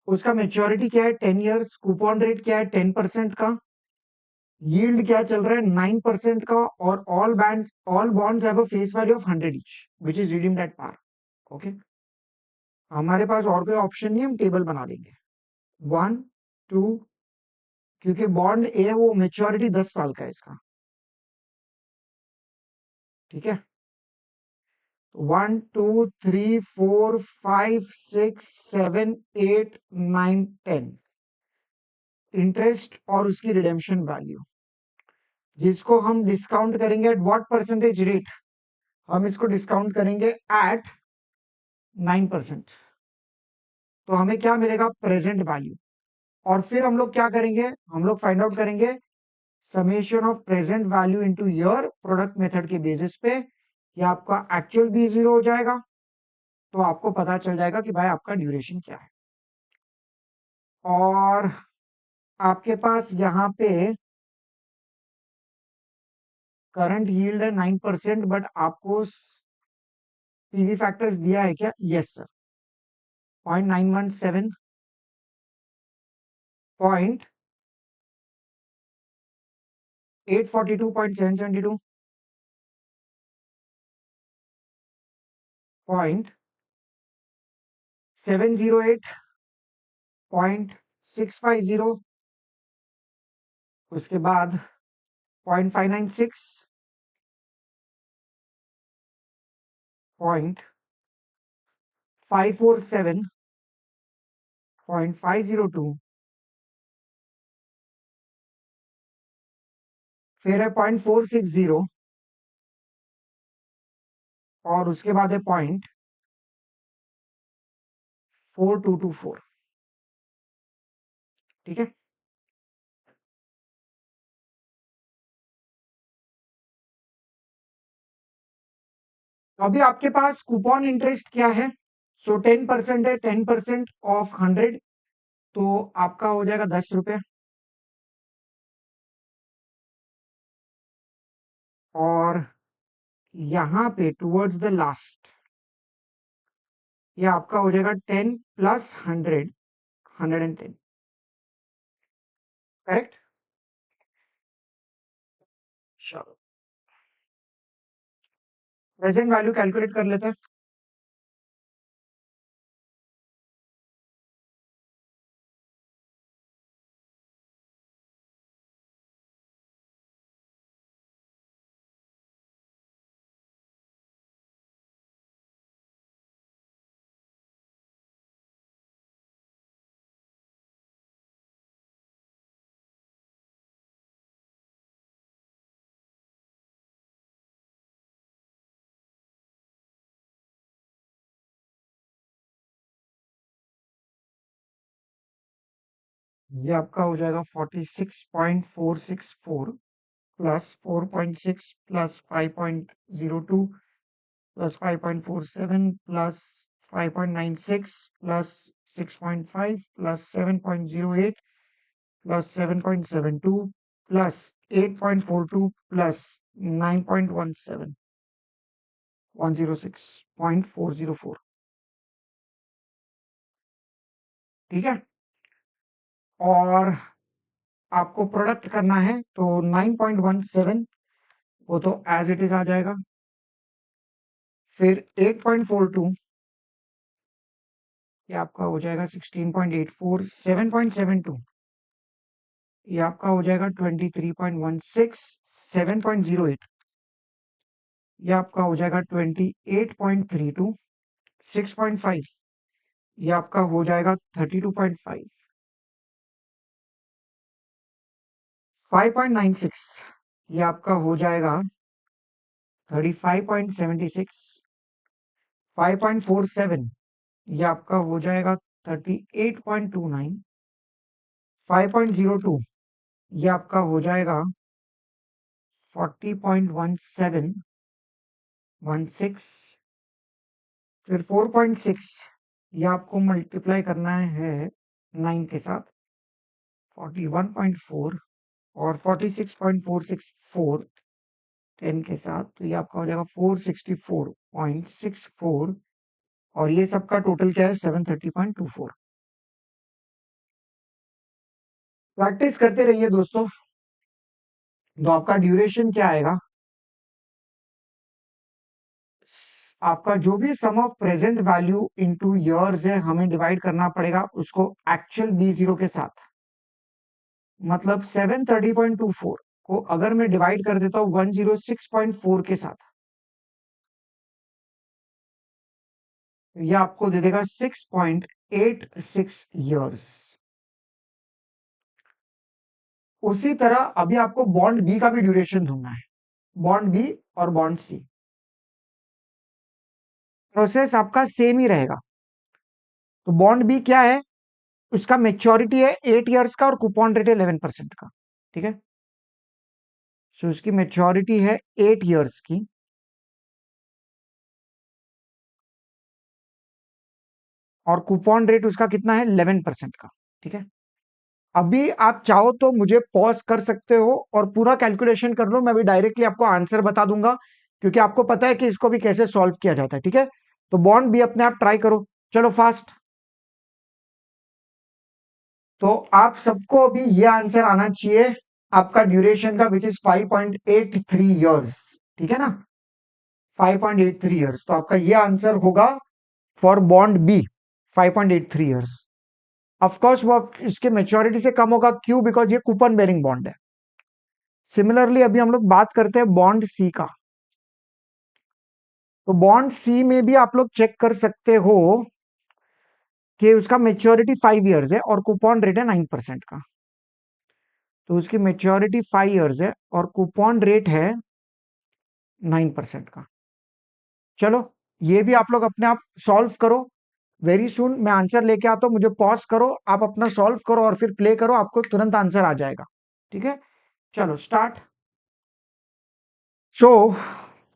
उसका मेच्योरिटी क्या है? 10 ईयर्स। कूपन रेट क्या है? 10% का। यील्ड क्या चल रहा है? 9% का। और all bonds have a face value of 100 each which is redeemed at par. Okay, हमारे पास और कोई ऑप्शन नहीं, हम टेबल बना लेंगे। 1 2, क्योंकि बॉन्ड ए है वो मेच्योरिटी 10 साल का है इसका, ठीक है। 1 2 3 4 5 6 7 8 9 10 इंटरेस्ट और उसकी रिडेम्पशन वैल्यू, जिसको हम डिस्काउंट करेंगे एट व्हाट परसेंटेज रेट? हम इसको डिस्काउंट करेंगे एट 9%। तो हमें क्या मिलेगा? Present value. और फिर हम लोग क्या करेंगे? हम लोग फाइंड आउट करेंगे summation of present value into year product method के बेसिस पे। ये आपका एक्चुअल भी 0 हो जाएगा, तो आपको पता चल जाएगा कि भाई आपका ड्यूरेशन क्या है। और आपके पास यहाँ पे करंट यील्ड है 9%, बट आपको पीवी फैक्टर्स दिया है क्या? यस सर, 0.917, 842.772, 0.708, 0.650, उसके बाद 0.596, 0.547, 0.502, फिर है 0.460, और उसके बाद है 0.4224। ठीक है, तो अभी आपके पास कूपन इंटरेस्ट क्या है? सो 10% है, 10% ऑफ 100, तो आपका हो जाएगा 10 रुपए। और यहां पे टुवर्ड्स द लास्ट ये आपका हो जाएगा 10 प्लस 100, 110, करेक्ट। चलो प्रेजेंट वैल्यू कैलकुलेट कर लेते हैं। ये आपका हो जाएगा 46.464 plus 4.6 plus 5.02 plus 5.47 plus 5.96 plus 6.5 plus 7.08 plus 7.72 plus 8.42 plus 9.17 106.404। ठीक है, और आपको प्रोडक्ट करना है तो 9.17 वो तो एज इट इज आ जाएगा। फिर 8.42 ये आपका हो जाएगा 16.84, 7.72 ये आपका हो जाएगा 23.16, 7.08 ये आपका हो जाएगा 28.32, 6.5 ये आपका हो जाएगा 32.5, 5.96 ये आपका हो जाएगा 35.76, 5.47 ये आपका हो जाएगा 38.29, 5.02 ये आपका हो जाएगा 40.1716, फिर 4.6 ये आपको मल्टीप्लाई करना है 9 के साथ 41.4, और 46.464 10 के साथ तो ये आपका हो जाएगा 464.64, और ये सबका टोटल क्या है 730.24। प्रैक्टिस करते रहिए दोस्तों। तो आपका ड्यूरेशन क्या आएगा, आपका जो भी sum of present value into years है हमें डिवाइड करना पड़ेगा उसको एक्चुअल B0 के साथ। मतलब 730.24 को अगर मैं डिवाइड कर देता हूं 106.4 के साथ तो यह आपको दे देगा 6.86 इयर्स। उसी तरह अभी आपको बॉन्ड बी का भी ड्यूरेशन ढूंढना है, बॉन्ड बी और बॉन्ड सी। प्रोसेस आपका सेम ही रहेगा। तो बॉन्ड बी क्या है, उसका मेच्योरिटी है 8 इयर्स का और कूपन रेट है 11% का। ठीक है, सो उसकी मेच्योरिटी है 8 इयर्स की, और कूपन रेट उसका कितना है 11% का। ठीक है, अभी आप चाहो तो मुझे पॉज कर सकते हो और पूरा कैलकुलेशन कर लो, मैं भी डायरेक्टली आपको आंसर बता दूंगा क्योंकि आपको पता है कि इसको भी कैसे सॉल्व किया जाता है। ठीक है, तो बॉन्ड भी अपने आप ट्राई करो, चलो फास्ट। तो आप सबको अभी ये आंसर आना चाहिए आपका ड्यूरेशन का, विच इज 5.83 इयर्स। ठीक है ना, 5.83 इयर्स, तो आपका ये आंसर होगा for bond B 5.83 years. Of course वो इसके मेच्योरिटी से कम होगा, क्यों, बिकॉज ये कूपन बेरिंग बॉन्ड है। सिमिलरली अभी हम लोग बात करते हैं बॉन्ड सी का। तो बॉन्ड सी में भी आप लोग चेक कर सकते हो कि उसका मेच्योरिटी 5 इयर्स है और कूपन रेट है 9% का। तो उसकी मेच्योरिटी 5 इयर्स है और कूपन रेट है 9% का। चलो ये भी आप लोग अपने आप सॉल्व करो, वेरी सुन मैं आंसर लेके आता हूं, मुझे पॉज करो, आप अपना सॉल्व करो और फिर प्ले करो, आपको तुरंत आंसर आ जाएगा। ठीक है, चलो स्टार्ट। सो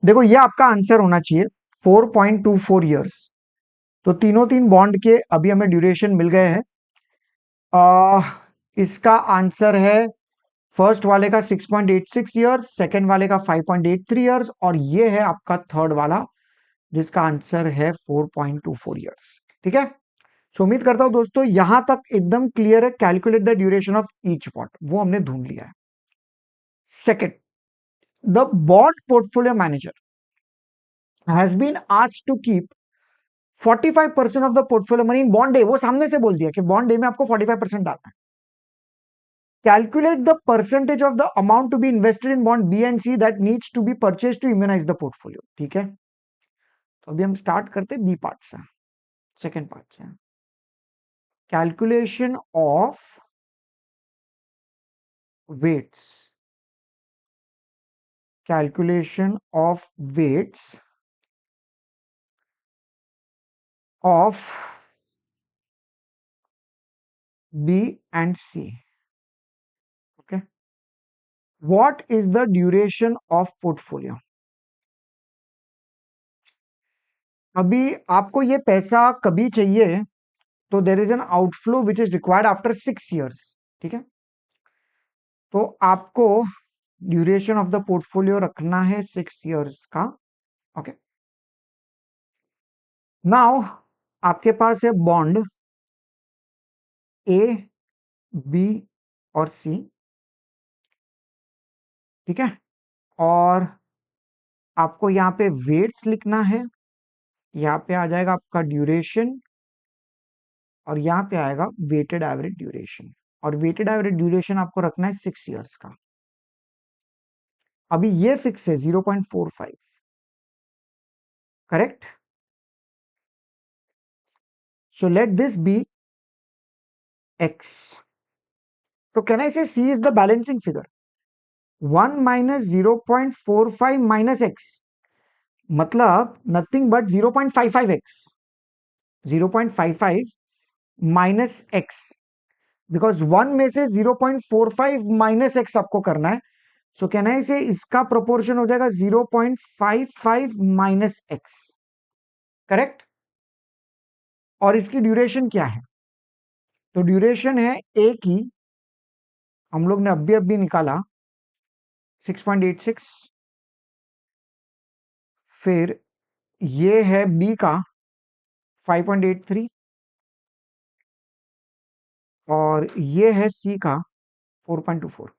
देखो ये आपका आंसर होना चाहिए 4.24 इयर्स। तो तीनों तीन बॉन्ड के अभी हमें ड्यूरेशन मिल गए हैं। इसका आंसर है फर्स्ट वाले का 6.86 ईयर्स, सेकेंड वाले का 5.83 ईयर्स, और ये है आपका थर्ड वाला जिसका आंसर है 4.24 ईयर्स। ठीक है, सो उम्मीद करता हूं दोस्तों यहां तक एकदम क्लियर है। Calculate the duration of each bond, वो हमने ढूंढ लिया है। Second, the bond portfolio manager has been asked to keep 45% of the portfolio money in bond A. वो सामने से बोल दिया कि बॉन्ड ए में आपको 45% डालना है। Calculate the percentage of the amount to be invested in bond B and C that needs to be purchase to immunize the portfolio. ठीक है, तो अभी हम स्टार्ट करते बी पार्ट से, सेकेंड पार्ट से। Calculation of weights, calculation of weights of B and C. Okay, what is the duration of portfolio? अभी आपको ये पैसा कभी चाहिए तो there is an outflow which is required after 6 years। ठीक है, तो आपको ड्यूरेशन ऑफ द पोर्टफोलियो रखना है 6 years का। ओके, नाउ आपके पास है बॉन्ड ए, बी और सी। ठीक है, और आपको यहाँ पे वेट्स लिखना है, यहाँ पे आ जाएगा आपका ड्यूरेशन, और यहाँ पे आएगा वेटेड एवरेज ड्यूरेशन, और वेटेड एवरेज ड्यूरेशन आपको रखना है 6 years का। अभी ये फिक्स है 0.45, correct. So let this be x. तो can I say C is the balancing figure. 1 minus 0.45 minus x, मतलब nothing but 0.55x, 0.55 minus x, because 1 में से 0.45 माइनस एक्स आपको करना है। सो कैन आई से इसका प्रोपोर्शन हो जाएगा 0.55 माइनस एक्स, करेक्ट। और इसकी ड्यूरेशन क्या है? तो ड्यूरेशन है ए की, हम लोग ने अभी अभी निकाला 6.86, फिर ये है बी का 5.83, और ये है सी का 4.24।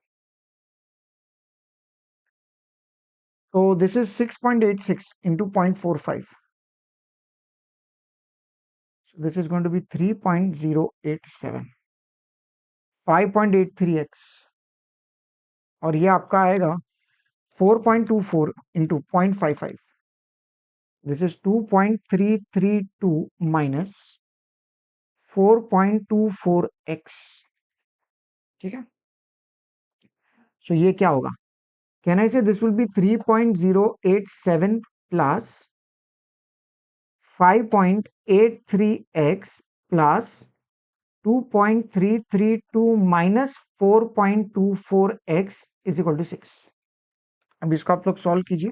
तो this is 6.86 into 0.45, so this is going to be 3.087, 5.83x, और ये आपका आएगा 4.24 into 0.55, this is 2.332 minus 4.24x। ठीक है, सो ये क्या होगा? Can I say this will be 3.087 plus 5.83x plus 2.332 minus 4.24x is equal to 6। अब इसको आप लोग सॉल्व कीजिए।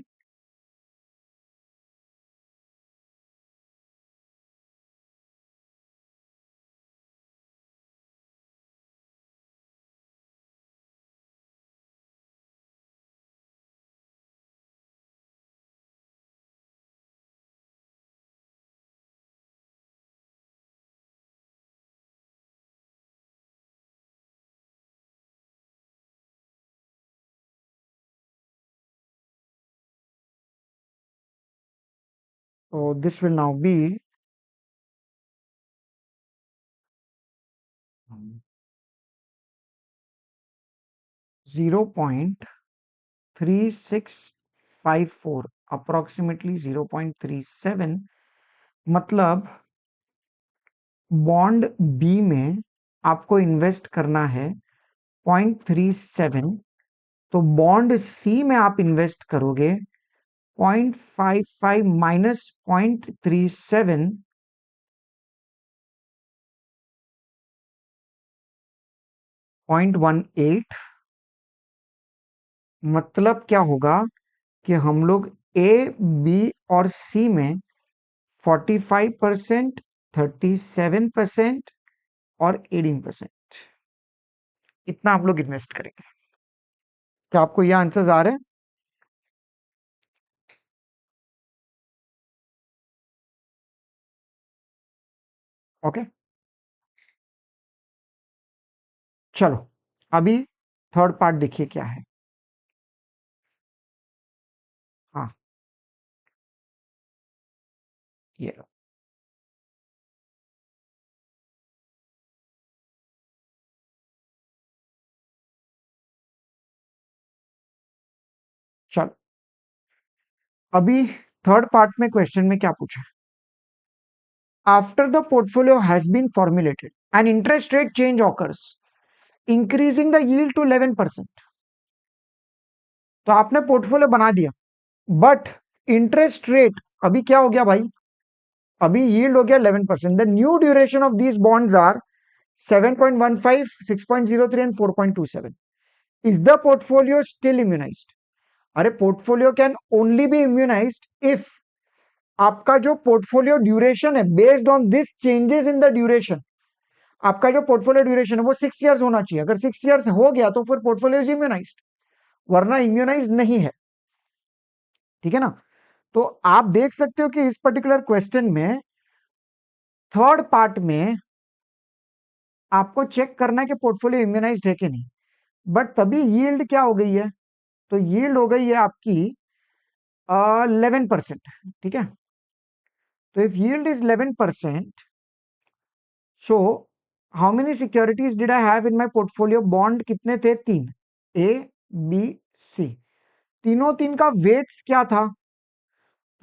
तो this will now be 0.3654, approximately 0.37। मतलब बॉन्ड बी में आपको इन्वेस्ट करना है 0.37, तो बॉन्ड सी में आप इन्वेस्ट करोगे 0.55 माइनस 0.37, 0.18। मतलब क्या होगा कि हम लोग ए, बी और सी में 45%, 37% और 18%, इतना आप लोग इन्वेस्ट करेंगे। क्या आपको ये आंसर्स आ रहे हैं? ओके, चलो अभी थर्ड पार्ट देखिए क्या है। हाँ, ये लो। चलो अभी थर्ड पार्ट में क्वेश्चन में क्या पूछा? After the portfolio has been formulated an interest rate change occurs increasing the yield to 11%। तो आपने पोर्टफोलियो बना दिया, बट इंटरेस्ट रेट अभी क्या हो गया भाई? अभी यील्ड हो गया 11%। The new duration of these bonds are 7.15, 6.03 and 4.27। Is the portfolio still immunised? अरे portfolio can only be immunised if आपका जो पोर्टफोलियो ड्यूरेशन है based on this changes in the duration, आपका जो पोर्टफोलियो ड्यूरेशन है वो 6 इयर्स होना चाहिए। अगर 6 इयर्स हो गया तो फिर पोर्टफोलियो इज इम्यूनाइज्ड, वरना इम्यूनाइज नहीं है। ठीक है ना? तो आप देख सकते हो कि इस पर्टिकुलर क्वेश्चन में थर्ड पार्ट में आपको चेक करना है कि पोर्टफोलियो इम्यूनाइज्ड है कि नहीं। बट तभी यील्ड क्या हो गई है? तो यील्ड हो गई है आपकी 11%। ठीक है, तो if yield is 11%, so how many securities did I have in my portfolio? Bond कितने थे? तीन, ए बी सी। तीनों तीन का वेट्स क्या था?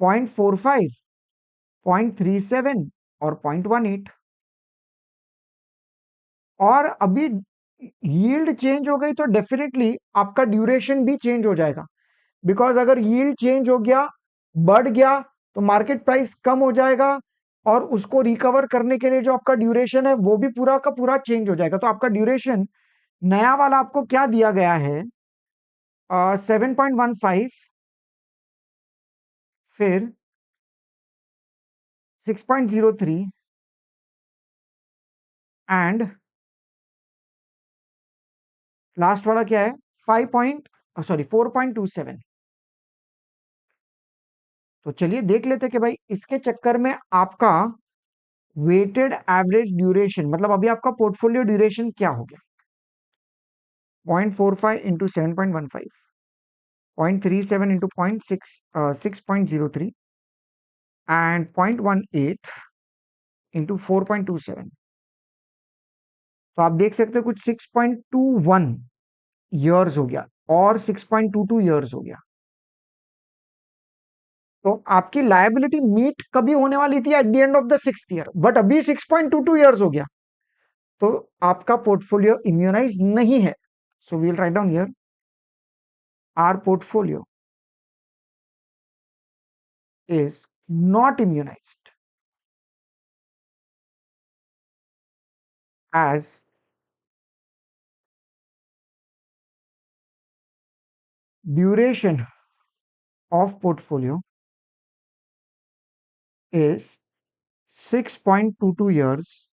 0.45, 0.37 और 0.18। और अभी यील्ड चेंज हो गई तो डेफिनेटली आपका ड्यूरेशन भी चेंज हो जाएगा। बिकॉज अगर यील्ड चेंज हो गया, बढ़ गया, तो मार्केट प्राइस कम हो जाएगा, और उसको रिकवर करने के लिए जो आपका ड्यूरेशन है वो भी पूरा का पूरा चेंज हो जाएगा। तो आपका ड्यूरेशन नया वाला आपको क्या दिया गया है? 7.15, फिर 6.03 एंड लास्ट वाला क्या है? 4.27। तो चलिए देख लेते कि भाई इसके चक्कर में आपका वेटेड एवरेज ड्यूरेशन, मतलब अभी आपका पोर्टफोलियो ड्यूरेशन क्या हो गया? 0.45 इंटू 7.15, 0.37 इंटू 6.03 एंड 0.18 इंटू 4.27। तो आप देख सकते हो कुछ 6.21 ईयर्स हो गया और 6.22 ईयर्स हो गया। तो आपकी लायबिलिटी मीट कभी होने वाली थी? Eight the end of the 6th year, but अभी 6.22 ईयर्स हो गया। तो आपका पोर्टफोलियो इम्यूनाइज नहीं है। So we'll write down here our portfolio is not immunized as duration of portfolio is 6.22 years,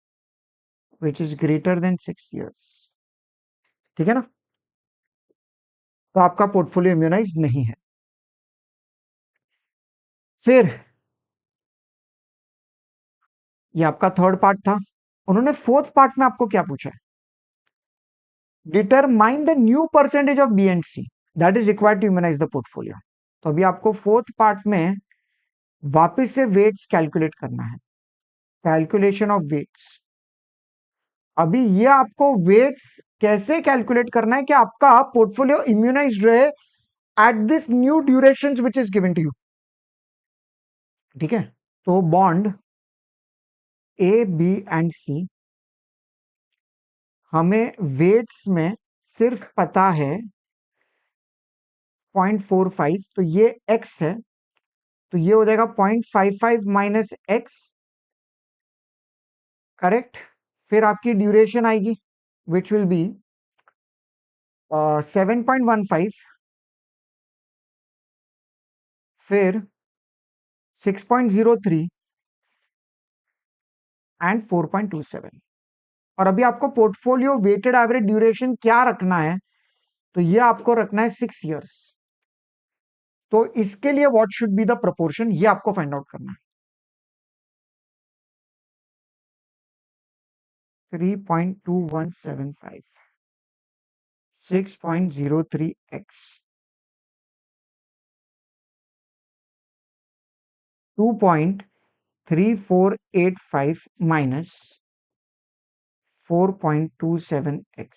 which is greater than 6 years। ठीक है ना? तो आपका पोर्टफोलियो इम्यूनाइज नहीं है। फिर ये आपका थर्ड पार्ट था। उन्होंने फोर्थ पार्ट में आपको क्या पूछा है? Determine the new percentage of B and C that is required to immunize the portfolio. तो अभी आपको फोर्थ पार्ट में वापस से वेट्स कैलकुलेट करना है। Calculation of weights. अभी ये आपको वेट्स कैसे कैलकुलेट करना है कि आपका पोर्टफोलियो इम्यूनाइज्ड रहे at this new duration which is given to you. ठीक है, तो bond A B and C, हमें वेट्स में सिर्फ पता है 0.45, तो ये एक्स है, तो ये हो जाएगा 0.55 माइनस एक्स। करेक्ट। फिर आपकी ड्यूरेशन आएगी विच विल बी 7.15, फिर 6.03 एंड 4.27। और अभी आपको पोर्टफोलियो वेटेड एवरेज ड्यूरेशन क्या रखना है? तो ये आपको रखना है 6 years। तो इसके लिए what should be the proportion, ये आपको फाइंड आउट करना है। 3.2175, 6.03x, 2.3485 minus 4.27x.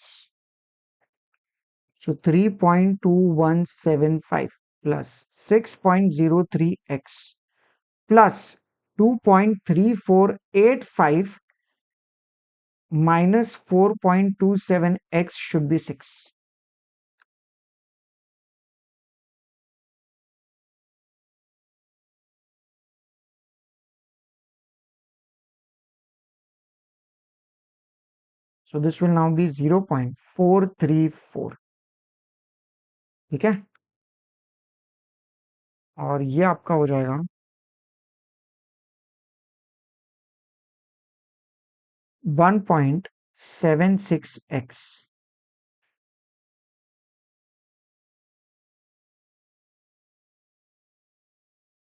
So 3.2175 plus 6.03x plus 2.3485 minus 4.27x should be 6. So this will now be 0.434. ठीक है, और ये आपका हो जाएगा 1.76x,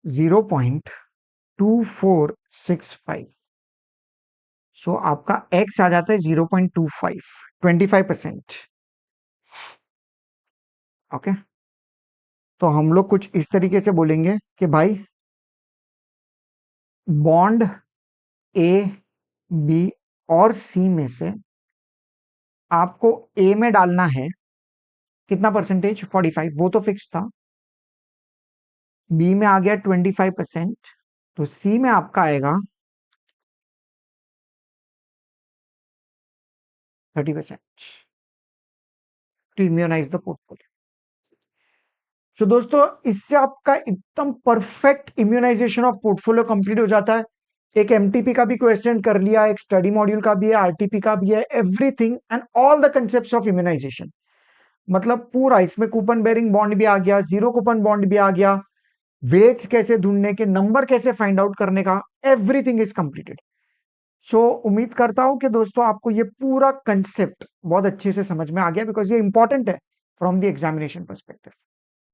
0.2465। सो आपका x आ जाता है 0.25, 25%। ओके, तो हम लोग कुछ इस तरीके से बोलेंगे कि भाई बॉन्ड ए, बी और सी में से आपको ए में डालना है कितना परसेंटेज, 45, वो तो फिक्स था। बी में आ गया 25%, तो सी में आपका आएगा 30% to immunize the portfolio. So दोस्तों, इससे आपका एकदम perfect immunization of portfolio complete हो जाता है। एक एमटीपी का भी क्वेश्चन कर लिया, एक स्टडी मॉड्यूल का भी है, आरटीपी का भी है, everything and all the concepts of immunization. मतलब पूरा इसमें कूपन बेरिंग बॉन्ड भी आ गया, जीरो कूपन बॉन्ड भी आ गया, वेट्स कैसे ढूंढने के, नंबर कैसे फाइंड आउट करने का, एवरीथिंग इज कंप्लीटेड। सो उम्मीद करता हूं कि दोस्तों आपको ये पूरा कंसेप्ट बहुत अच्छे से समझ में आ गया, बिकॉज ये इंपॉर्टेंट है फ्रॉम द एग्जामिनेशन पर्सपेक्टिव।